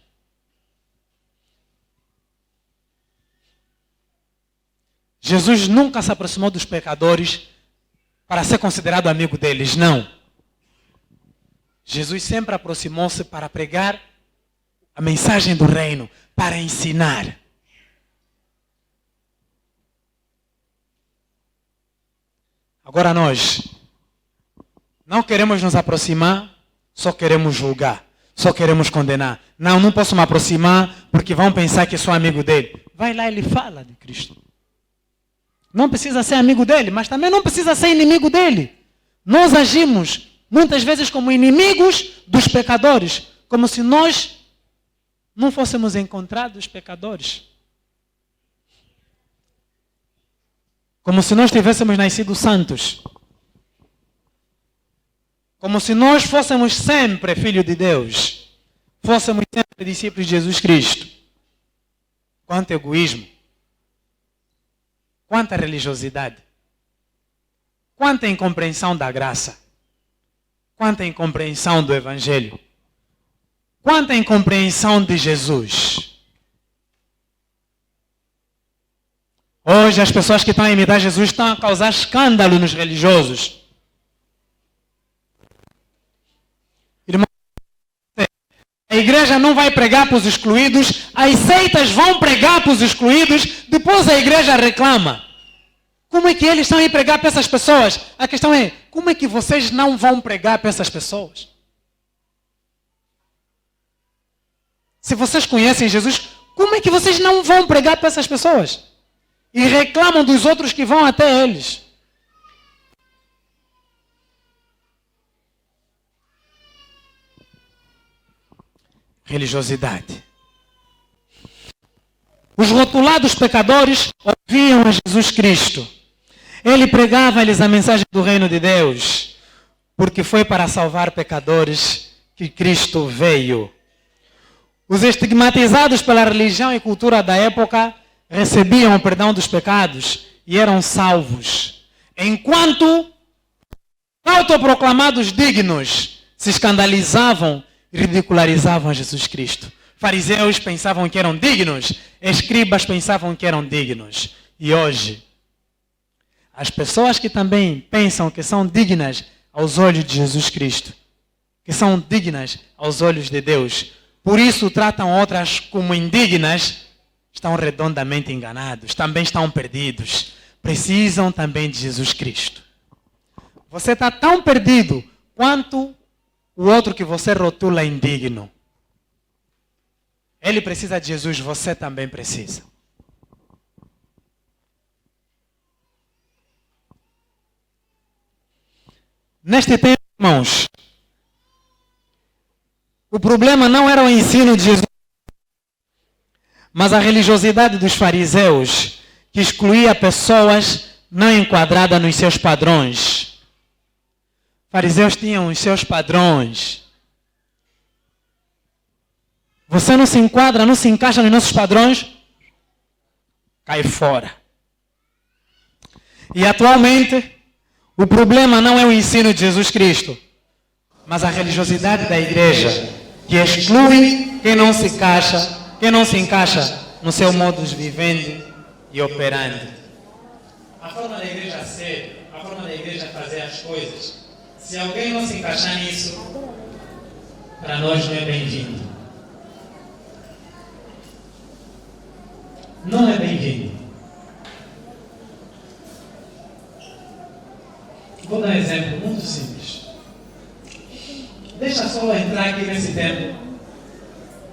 Jesus nunca se aproximou dos pecadores para ser considerado amigo deles. Não. Jesus sempre aproximou-se para pregar a mensagem do reino, para ensinar. Agora nós não queremos nos aproximar, só queremos julgar. só queremos condenar. Não, não posso me aproximar porque vão pensar que sou amigo dele. Vai lá, ele fala de Cristo. Não precisa ser amigo dele, mas também não precisa ser inimigo dele. Nós agimos muitas vezes como inimigos dos pecadores, como se nós não fôssemos encontrados pecadores. Como se nós tivéssemos nascido santos. Como se nós fôssemos sempre filhos de Deus. Fôssemos sempre discípulos de Jesus Cristo. Quanto egoísmo. Quanta religiosidade. Quanta incompreensão da graça. Quanta incompreensão do Evangelho. Quanta incompreensão de Jesus. Hoje as pessoas que estão a imitar Jesus estão a causar escândalo nos religiosos. Irmão, a igreja não vai pregar para os excluídos, as seitas vão pregar para os excluídos, depois a igreja reclama. Como é que eles estão a ir pregar para essas pessoas? A questão é, como é que vocês não vão pregar para essas pessoas? Se vocês conhecem Jesus, como é que vocês não vão pregar para essas pessoas? E reclamam dos outros que vão até eles. Religiosidade. Os rotulados pecadores ouviam a Jesus Cristo. Ele pregava-lhes a mensagem do reino de Deus, porque foi para salvar pecadores que Cristo veio. Os estigmatizados pela religião e cultura da época recebiam o perdão dos pecados e eram salvos, enquanto autoproclamados dignos se escandalizavam e ridicularizavam Jesus Cristo. Fariseus pensavam que eram dignos, escribas pensavam que eram dignos. E hoje, as pessoas que também pensam que são dignas aos olhos de Jesus Cristo, que são dignas aos olhos de Deus, por isso tratam outras como indignas, estão redondamente enganados, também estão perdidos. Precisam também de Jesus Cristo. Você está tão perdido quanto o outro que você rotula indigno. Ele precisa de Jesus, você também precisa. Neste tempo, irmãos, o problema não era o ensino de Jesus, mas a religiosidade dos fariseus, que excluía pessoas não enquadradas nos seus padrões. Fariseus tinham os seus padrões. Você não se enquadra, não se encaixa nos nossos padrões, cai fora. E atualmente, o problema não é o ensino de Jesus Cristo, mas a religiosidade da igreja, que exclui quem não se encaixa no seu modus vivendi e operandi. A forma da igreja ser, a forma da igreja fazer as coisas, se alguém não se encaixar nisso, para nós não é bem-vindo. Não é bem-vindo. Vou dar um exemplo muito simples. Deixa só entrar aqui nesse tempo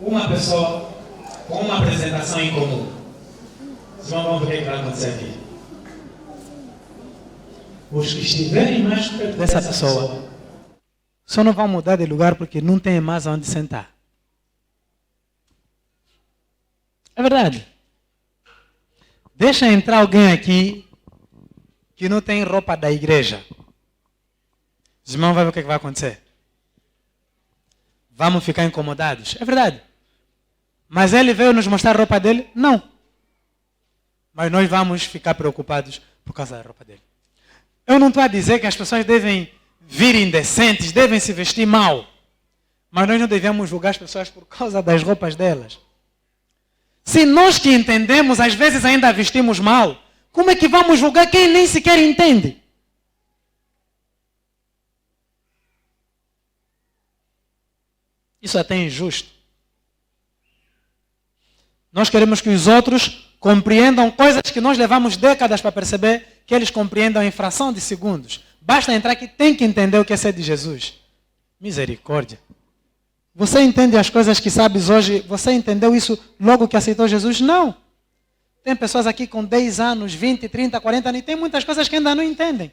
uma pessoa com uma apresentação em comum. Vocês vão ver o que vai acontecer aqui. Os que estiverem mais perto dessa pessoa só não vão mudar de lugar porque não tem mais onde sentar. É verdade. Deixa entrar alguém aqui que não tem roupa da igreja. Os irmãos vão ver o que vai acontecer. Vamos ficar incomodados. É verdade. Mas ele veio nos mostrar a roupa dele? Não. Mas nós vamos ficar preocupados por causa da roupa dele. Eu não estou a dizer que as pessoas devem vir indecentes, devem se vestir mal. Mas nós não devemos julgar as pessoas por causa das roupas delas. Se nós que entendemos, às vezes ainda vestimos mal, como é que vamos julgar quem nem sequer entende? Isso até é injusto. Nós queremos que os outros compreendam coisas que nós levamos décadas para perceber, que eles compreendam em fração de segundos. Basta entrar que tem que entender o que é ser de Jesus. Misericórdia. Você entende as coisas que sabes hoje? Você entendeu isso logo que aceitou Jesus? Não. Tem pessoas aqui com 10 anos, 20, 30, 40 anos e tem muitas coisas que ainda não entendem.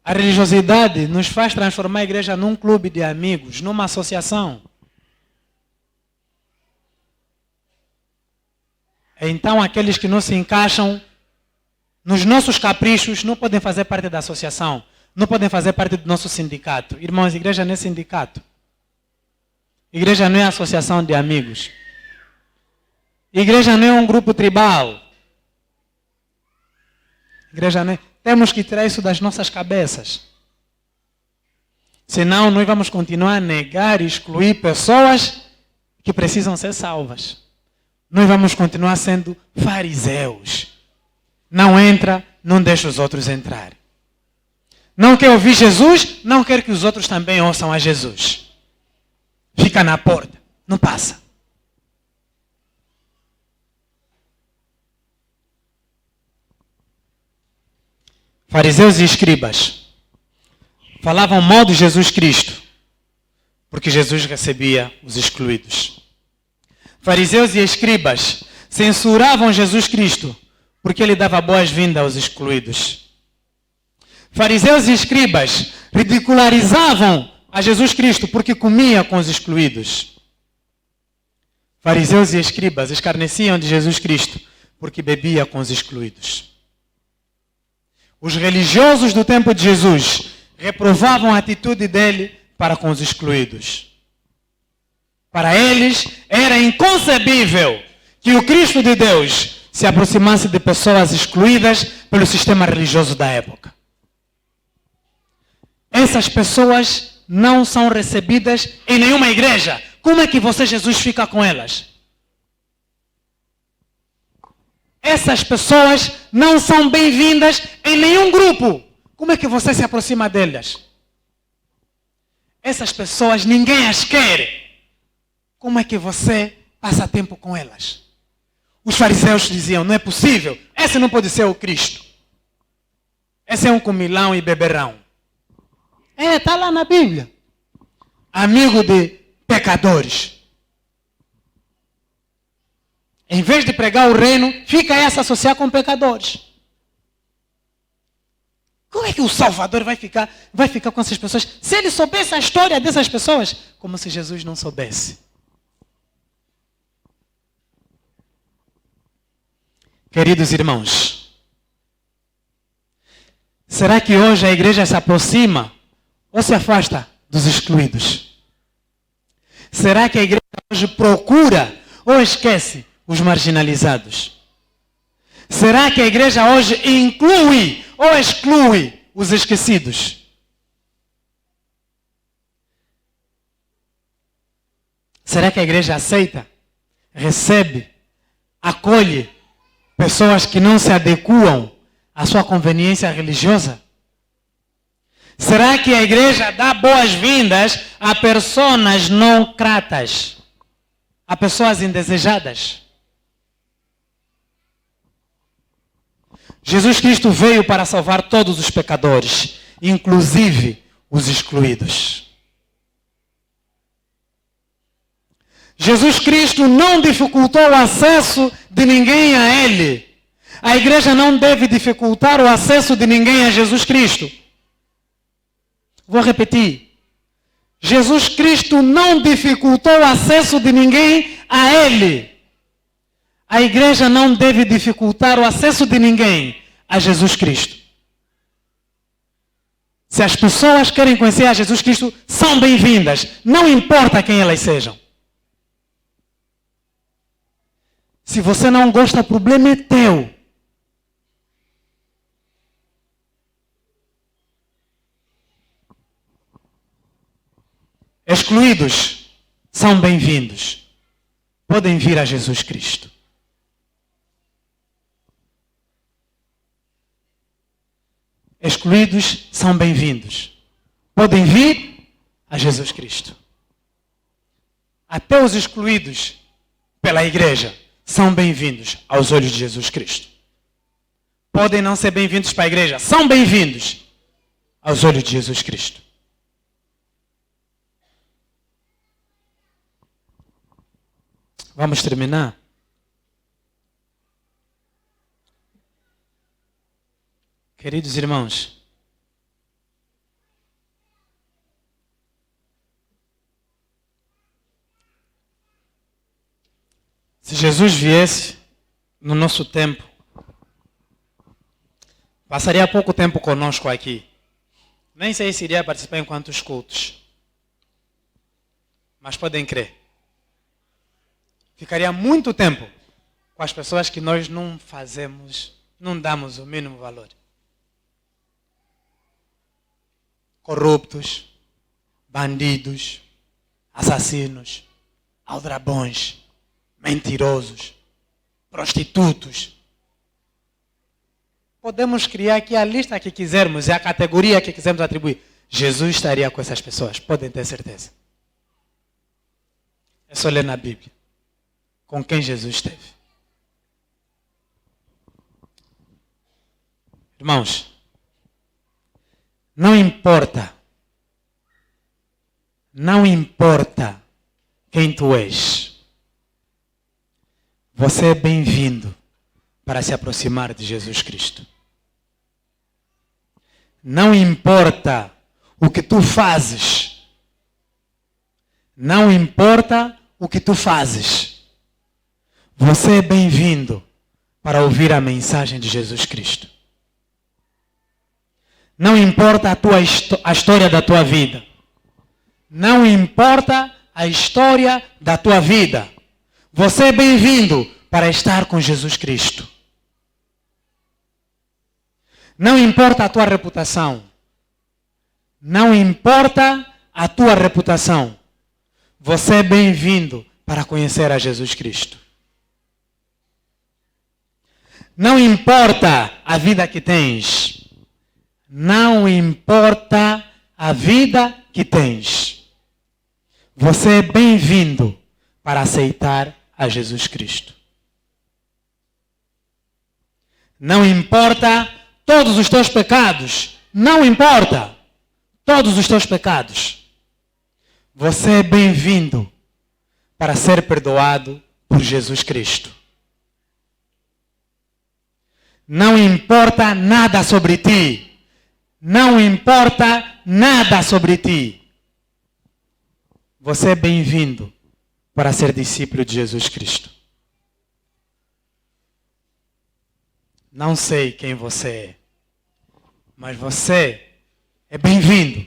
A religiosidade nos faz transformar a igreja num clube de amigos, numa associação. Então, aqueles que não se encaixam nos nossos caprichos não podem fazer parte da associação, não podem fazer parte do nosso sindicato. Irmãos, a igreja não é sindicato. A igreja não é associação de amigos. A igreja não é um grupo tribal. A igreja não é... Temos que tirar isso das nossas cabeças. Senão, nós vamos continuar a negar e excluir pessoas que precisam ser salvas. Nós vamos continuar sendo fariseus. Não entra, não deixa os outros entrar. Não quer ouvir Jesus, não quer que os outros também ouçam a Jesus. Fica na porta, não passa. Fariseus e escribas falavam mal de Jesus Cristo, porque Jesus recebia os excluídos. Fariseus e escribas censuravam Jesus Cristo, porque ele dava boas-vindas aos excluídos. Fariseus e escribas ridicularizavam a Jesus Cristo, porque comia com os excluídos. Fariseus e escribas escarneciam de Jesus Cristo, porque bebia com os excluídos. Os religiosos do tempo de Jesus reprovavam a atitude dele para com os excluídos. Para eles era inconcebível que o Cristo de Deus se aproximasse de pessoas excluídas pelo sistema religioso da época. Essas pessoas não são recebidas em nenhuma igreja. Como é que você, Jesus, fica com elas? Essas pessoas não são bem-vindas em nenhum grupo. Como é que você se aproxima delas? Essas pessoas, ninguém as quer. Como é que você passa tempo com elas? Os fariseus diziam, não é possível. Esse não pode ser o Cristo. Esse é um comilão e beberrão. Está lá na Bíblia. Amigo de pecadores. Em vez de pregar o reino, fica aí a se associar com pecadores. Como é que o Salvador vai ficar com essas pessoas? Se ele soubesse a história dessas pessoas, como se Jesus não soubesse. Queridos irmãos, será que hoje a igreja se aproxima ou se afasta dos excluídos? Será que a igreja hoje procura ou esquece os marginalizados? Será que a igreja hoje inclui ou exclui os esquecidos? Será que a igreja aceita, recebe, acolhe pessoas que não se adequam à sua conveniência religiosa? Será que a igreja dá boas-vindas a pessoas não gratas, a pessoas indesejadas? Jesus Cristo veio para salvar todos os pecadores, inclusive os excluídos. Jesus Cristo não dificultou o acesso de ninguém a Ele. A igreja não deve dificultar o acesso de ninguém a Jesus Cristo. Vou repetir. Jesus Cristo não dificultou o acesso de ninguém a Ele. A igreja não deve dificultar o acesso de ninguém a Jesus Cristo. Se as pessoas querem conhecer a Jesus Cristo, são bem-vindas. Não importa quem elas sejam. Se você não gosta, o problema é teu. Excluídos são bem-vindos. Podem vir a Jesus Cristo. Excluídos são bem-vindos. Podem vir a Jesus Cristo. Até os excluídos pela igreja são bem-vindos aos olhos de Jesus Cristo. podem não ser bem-vindos para a igreja. São bem-vindos aos olhos de Jesus Cristo. Vamos terminar. Queridos irmãos, se Jesus viesse no nosso tempo, passaria pouco tempo conosco aqui. Nem sei se iria participar em quantos cultos. Mas podem crer. Ficaria muito tempo com as pessoas que nós não fazemos, não damos o mínimo valor. Corruptos, bandidos, assassinos, aldrabões, mentirosos, prostitutos. Podemos criar aqui a lista que quisermos e a categoria que quisermos atribuir. Jesus estaria com essas pessoas, podem ter certeza. É só ler na Bíblia com quem Jesus esteve. Irmãos, não importa quem tu és, você é bem-vindo para se aproximar de Jesus Cristo. Não importa o que tu fazes. Não importa o que tu fazes. Você é bem-vindo para ouvir a mensagem de Jesus Cristo. Não importa a história da tua vida. Não importa a história da tua vida. Você é bem-vindo para estar com Jesus Cristo. Não importa a tua reputação. Não importa a tua reputação. Você é bem-vindo para conhecer a Jesus Cristo. Não importa a vida que tens. Não importa a vida que tens. Você é bem-vindo para aceitar a Jesus Cristo. Não importa todos os teus pecados. Não importa todos os teus pecados. Você é bem-vindo para ser perdoado por Jesus Cristo. Não importa nada sobre ti. Não importa nada sobre ti. Você é bem-vindo para ser discípulo de Jesus Cristo. Não sei quem você é, mas você é bem-vindo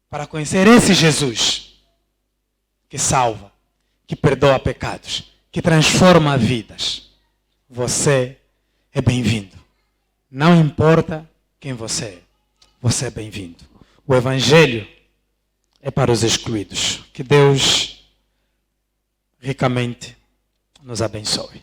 para conhecer esse Jesus que salva, que perdoa pecados, que transforma vidas. Você é bem-vindo. Não importa quem você é bem-vindo. O Evangelho é para os excluídos. Que Deus ricamente nos abençoe.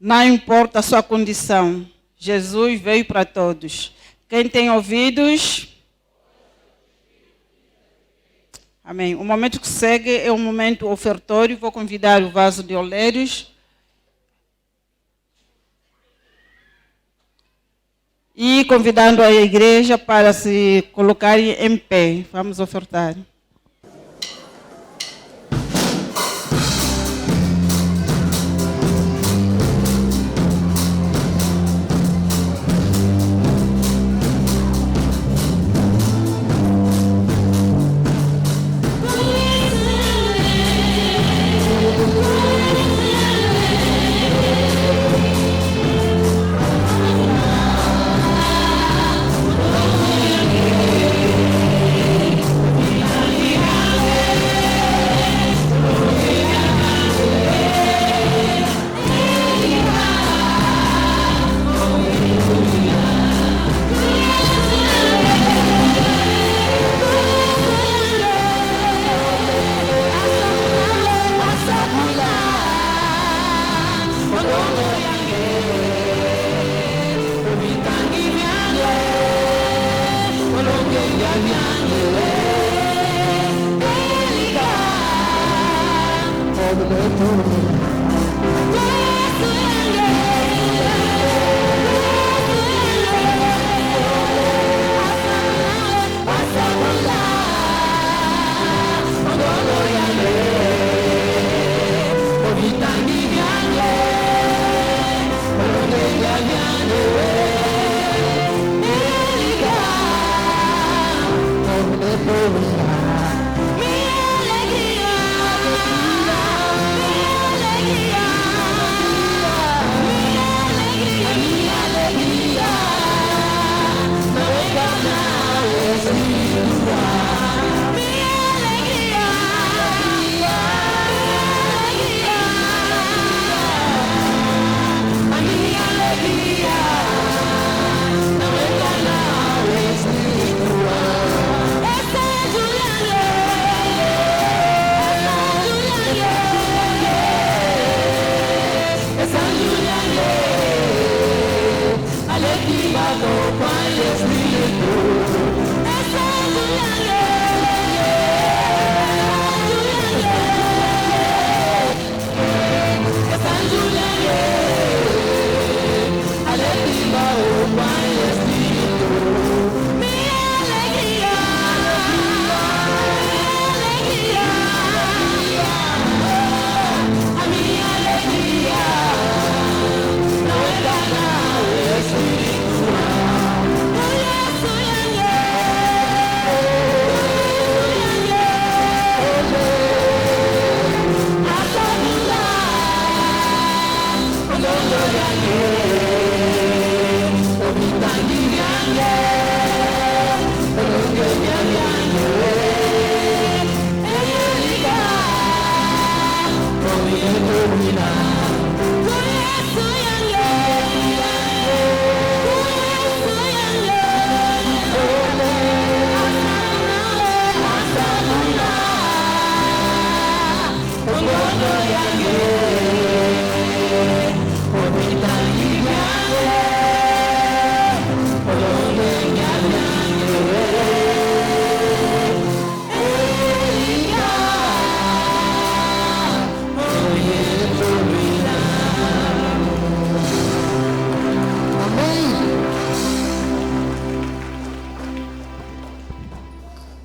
Não importa a sua condição, Jesus veio para todos. Quem tem ouvidos... Amém. O momento que segue é um momento ofertório. Vou convidar o vaso de oleiros. E convidando a igreja para se colocarem em pé. Vamos ofertar.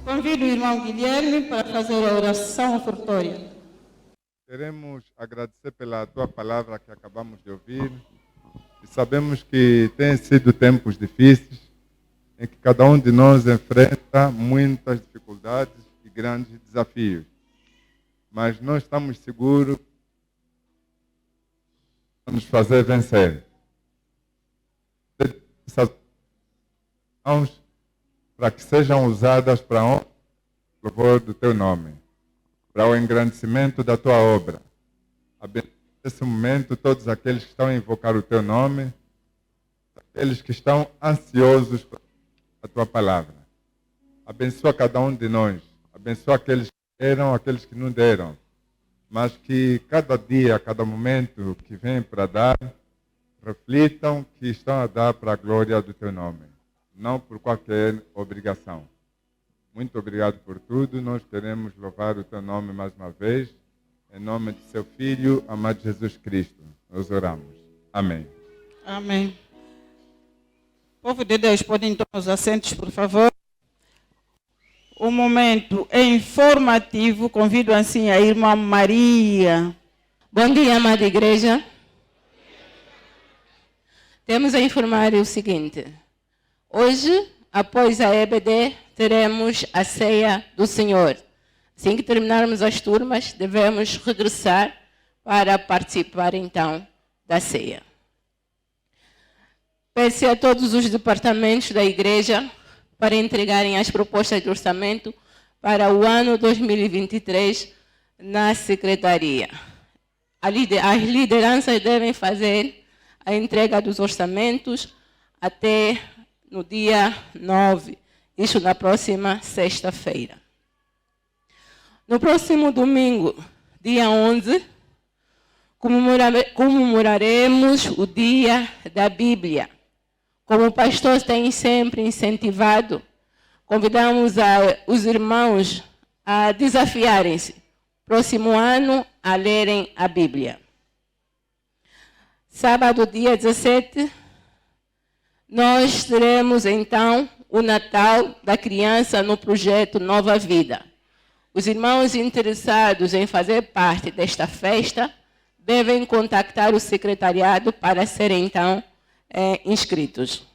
Convido o irmão Guilherme para fazer a oração ofertória. Queremos agradecer pela tua palavra que acabamos de ouvir. E sabemos que têm sido tempos difíceis, em que cada um de nós enfrenta muitas dificuldades e grandes desafios. Mas nós estamos seguros de nos fazer vencer. Essas mãos para que sejam usadas para a honra e louvor do teu nome, para o engrandecimento da tua obra. Abençoa nesse momento todos aqueles que estão a invocar o teu nome, aqueles que estão ansiosos por a tua palavra. Abençoa cada um de nós. Abençoa aqueles que deram, aqueles que não deram. Mas que cada dia, cada momento que vem para dar, reflitam que estão a dar para a glória do teu nome, não por qualquer obrigação. Muito obrigado por tudo. Nós queremos louvar o teu nome mais uma vez. Em nome de seu Filho, amado Jesus Cristo, nós oramos. Amém. Amém. Povo de Deus, podem tomar os assentos, por favor. O momento é informativo. Convido assim a irmã Maria. Bom dia, amada igreja. Temos a informar o seguinte. Hoje, após a EBD, teremos a ceia do Senhor. Assim que terminarmos as turmas, devemos regressar para participar, então, da ceia. Peço a todos os departamentos da igreja para entregarem as propostas de orçamento para o ano 2023 na secretaria. As lideranças devem fazer a entrega dos orçamentos até no dia 9, isso na próxima sexta-feira. No próximo domingo, dia 11, comemoraremos o Dia da Bíblia. Como o pastor tem sempre incentivado, convidamos os irmãos a desafiarem-se, próximo ano, a lerem a Bíblia. Sábado, dia 17, nós teremos então o Natal da criança no projeto Nova Vida. Os irmãos interessados em fazer parte desta festa devem contactar o secretariado para serem então inscritos.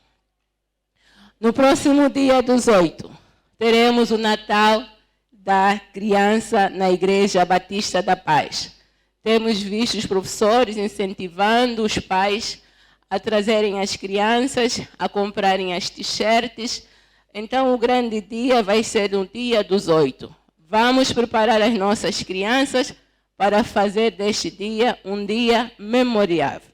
No próximo dia 18, teremos o Natal da criança na Igreja Batista da Paz. Temos visto os professores incentivando os pais a trazerem as crianças, a comprarem as t-shirts. Então, o grande dia vai ser no dia 18. Vamos preparar as nossas crianças para fazer deste dia um dia memorável.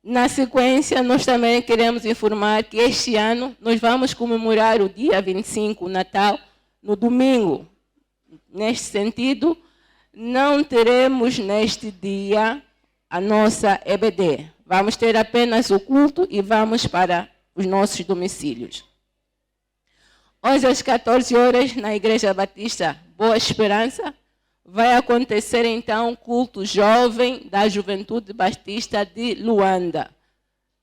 Na sequência, nós também queremos informar que este ano nós vamos comemorar o dia 25, o Natal, no domingo. Neste sentido, não teremos neste dia a nossa EBD. Vamos ter apenas o culto e vamos para os nossos domicílios. Hoje, às 14 horas, na Igreja Batista Boa Esperança, vai acontecer então o culto jovem da Juventude Batista de Luanda.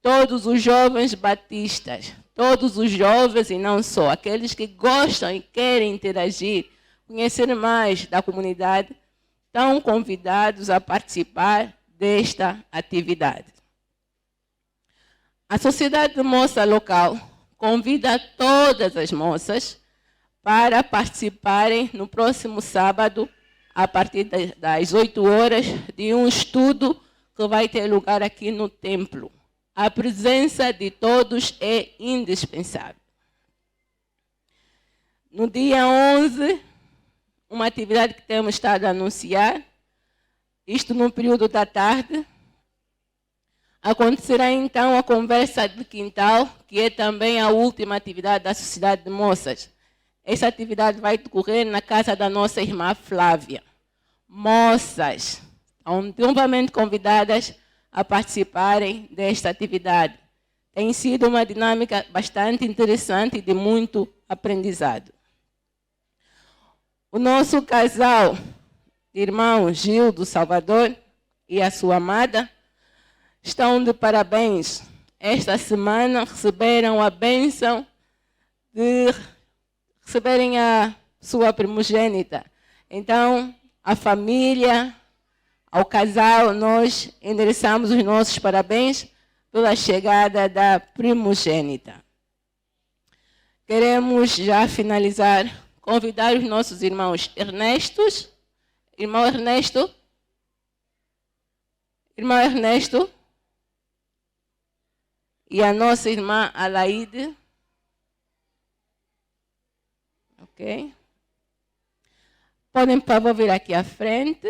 Todos os jovens batistas, todos os jovens e não só, aqueles que gostam e querem interagir, conhecer mais da comunidade, estão convidados a participar desta atividade. A Sociedade de Moça local convida todas as moças para participarem no próximo sábado, a partir das 8 horas, de um estudo que vai ter lugar aqui no templo. A presença de todos é indispensável. No dia 11, uma atividade que temos estado a anunciar, isto no período da tarde, acontecerá então a conversa de quintal, que é também a última atividade da Sociedade de Moças. Essa atividade vai decorrer na casa da nossa irmã Flávia. Moças estão novamente convidadas a participarem desta atividade. Tem sido uma dinâmica bastante interessante e de muito aprendizado. O nosso casal, irmão Gil do Salvador e a sua amada, estão de parabéns. Esta semana receberam a bênção de receberem a sua primogênita. Então, a família, ao casal, nós endereçamos os nossos parabéns pela chegada da primogênita. Queremos já finalizar, convidar os nossos irmãos Ernestos. Irmão Ernesto? Irmão Ernesto? E a nossa irmã Alaide. Ok? Podem, por favor, vir aqui à frente.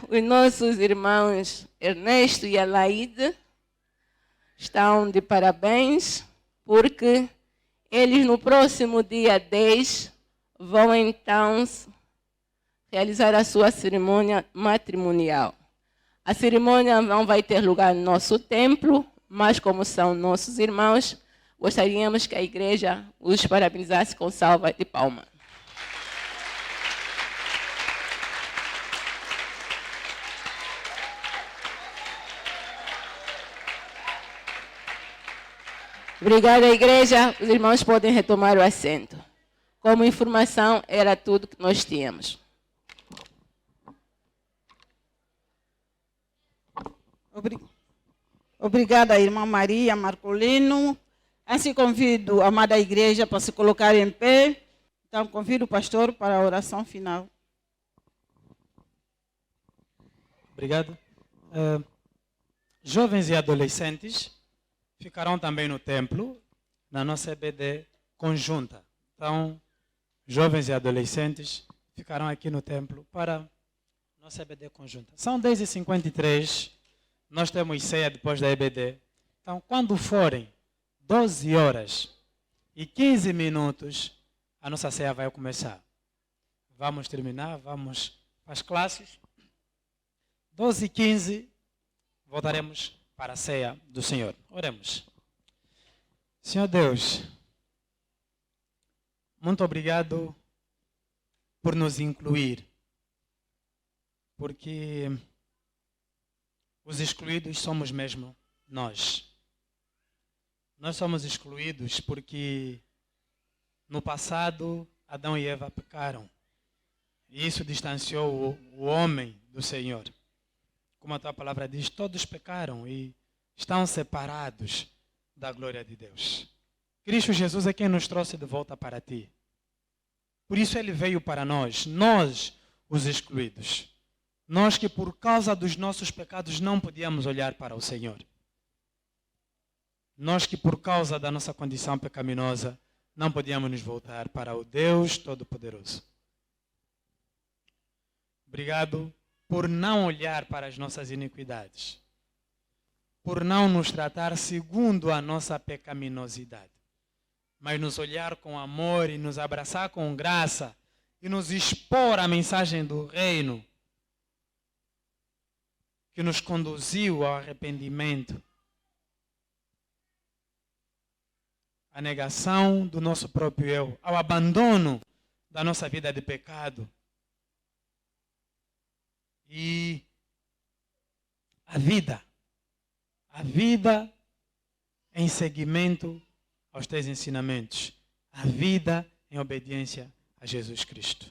Os nossos irmãos Ernesto e Alaide estão de parabéns, porque eles no próximo dia 10 vão então realizar a sua cerimônia matrimonial. A cerimônia não vai ter lugar no nosso templo, mas como são nossos irmãos, gostaríamos que a igreja os parabenizasse com salva de palmas. Obrigada, igreja. Os irmãos podem retomar o assento. Como informação, era tudo que nós tínhamos. Obrigada, irmã Maria Marcolino. Assim convido a amada igreja para se colocar em pé. Então, convido o pastor para a oração final. Obrigado. Jovens e adolescentes ficarão também no templo, na nossa EBD conjunta. Então, jovens e adolescentes ficarão aqui no templo para a nossa EBD conjunta. São 10h53, nós temos ceia depois da EBD. Então, quando forem 12 horas e 15 minutos, a nossa ceia vai começar. Vamos terminar, vamos para as classes. 12h15, voltaremos para a ceia do Senhor. Oremos. Senhor Deus, muito obrigado por nos incluir, porque os excluídos somos mesmo nós. Nós somos excluídos porque no passado Adão e Eva pecaram. E isso distanciou o homem do Senhor. Como a tua palavra diz, todos pecaram e estão separados da glória de Deus. Cristo Jesus é quem nos trouxe de volta para ti. Por isso ele veio para nós os excluídos. Nós que por causa dos nossos pecados não podíamos olhar para o Senhor. Nós que por causa da nossa condição pecaminosa não podíamos nos voltar para o Deus Todo-Poderoso. Obrigado por não olhar para as nossas iniquidades, por não nos tratar segundo a nossa pecaminosidade, mas nos olhar com amor e nos abraçar com graça e nos expor à mensagem do reino que nos conduziu ao arrependimento. A negação do nosso próprio eu, ao abandono da nossa vida de pecado. E a vida em seguimento aos teus ensinamentos, a vida em obediência a Jesus Cristo.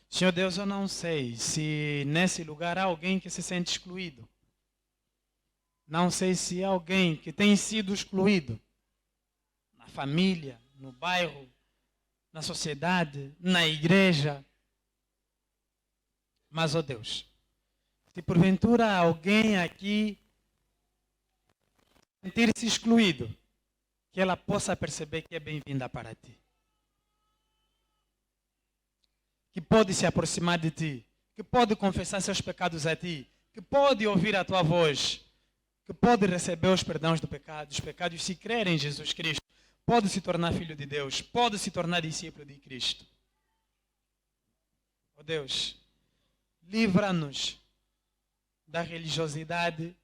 Senhor Deus, eu não sei se nesse lugar há alguém que se sente excluído. Não sei se há alguém que tem sido excluído na família, no bairro, na sociedade, na igreja. Mas, ó Deus, se porventura alguém aqui sentir-se excluído, que ela possa perceber que é bem-vinda para ti. Que pode se aproximar de ti, que pode confessar seus pecados a ti, que pode ouvir a tua voz, que pode receber os perdões dos pecados se crer em Jesus Cristo, pode se tornar filho de Deus, pode se tornar discípulo de Cristo. Ó Deus, livra-nos da religiosidade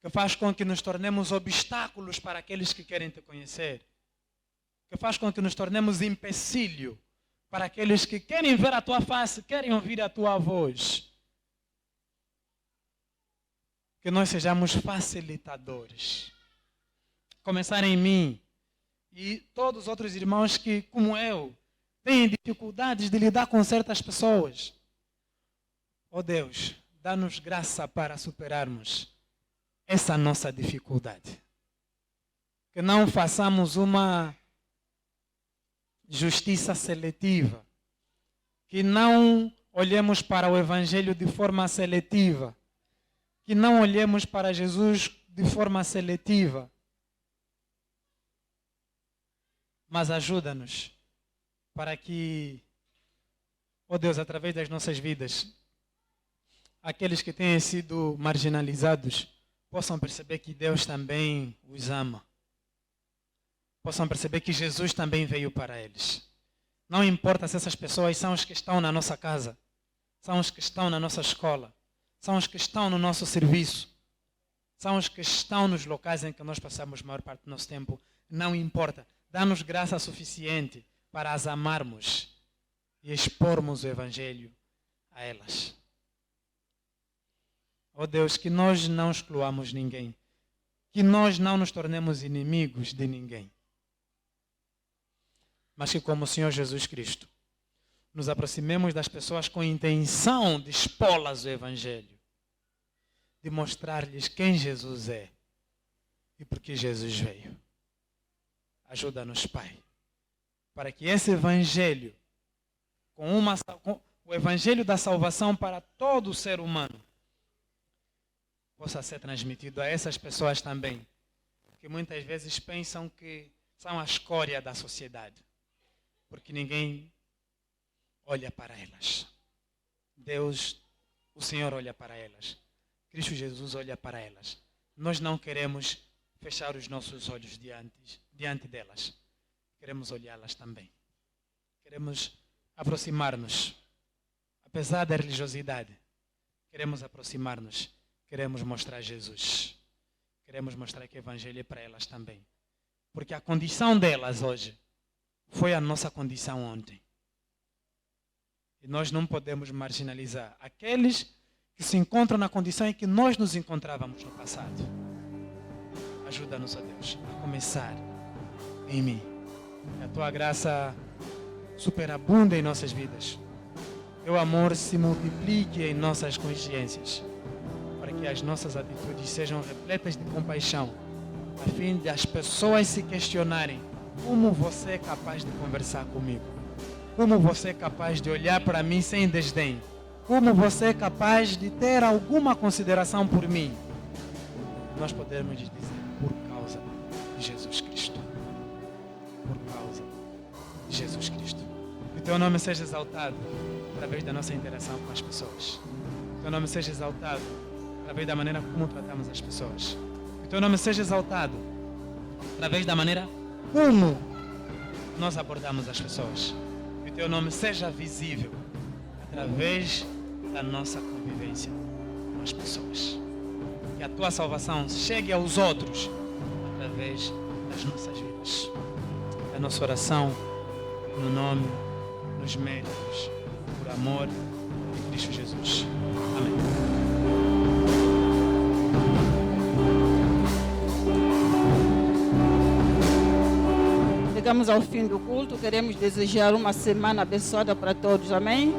que faz com que nos tornemos obstáculos para aqueles que querem te conhecer, que faz com que nos tornemos empecilho para aqueles que querem ver a tua face, querem ouvir a tua voz. Que nós sejamos facilitadores. Começar em mim e todos os outros irmãos que, como eu, têm dificuldades de lidar com certas pessoas. Ó Deus, dá-nos graça para superarmos essa nossa dificuldade. Que não façamos uma justiça seletiva. Que não olhemos para o Evangelho de forma seletiva. Que não olhemos para Jesus de forma seletiva. Mas ajuda-nos para que, ó Deus, através das nossas vidas, aqueles que têm sido marginalizados possam perceber que Deus também os ama. Possam perceber que Jesus também veio para eles. Não importa se essas pessoas são os que estão na nossa casa, são os que estão na nossa escola, são os que estão no nosso serviço, são os que estão nos locais em que nós passamos a maior parte do nosso tempo. Não importa. Dá-nos graça suficiente para as amarmos e expormos o Evangelho a elas. Ó Deus, que nós não excluamos ninguém, que nós não nos tornemos inimigos de ninguém, mas que, como o Senhor Jesus Cristo, nos aproximemos das pessoas com a intenção de expô-las o Evangelho, de mostrar-lhes quem Jesus é e por que Jesus veio. Ajuda-nos, Pai, para que esse Evangelho, com o Evangelho da salvação para todo ser humano, possa ser transmitido a essas pessoas também, que muitas vezes pensam que são a escória da sociedade, porque ninguém olha para elas. Deus, o Senhor olha para elas. Cristo Jesus olha para elas. Nós não queremos fechar os nossos olhos diante delas. Queremos olhá-las também. Queremos aproximar-nos. Apesar da religiosidade, queremos aproximar-nos. Queremos mostrar Jesus. Queremos mostrar que o Evangelho é para elas também. Porque a condição delas hoje foi a nossa condição ontem. E nós não podemos marginalizar aqueles que se encontram na condição em que nós nos encontrávamos no passado. Ajuda-nos, ó Deus, a começar em mim. Que a tua graça superabunde em nossas vidas. Que o amor se multiplique em nossas consciências. Para que as nossas atitudes sejam repletas de compaixão. A fim de as pessoas se questionarem: como você é capaz de conversar comigo? Como você é capaz de olhar para mim sem desdém? Como você é capaz de ter alguma consideração por mim? Nós podemos dizer: por causa de Jesus Cristo. Por causa de Jesus Cristo. Que o teu nome seja exaltado através da nossa interação com as pessoas. Que o teu nome seja exaltado através da maneira como tratamos as pessoas. Que o teu nome seja exaltado através da maneira como nós abordamos as pessoas. Que o teu nome seja visível através da nossa convivência com as pessoas. que a tua salvação chegue aos outros através das nossas vidas. É a nossa oração no nome, nos méritos, por amor de Cristo Jesus. Amém. Chegamos ao fim do culto, queremos desejar uma semana abençoada para todos, amém?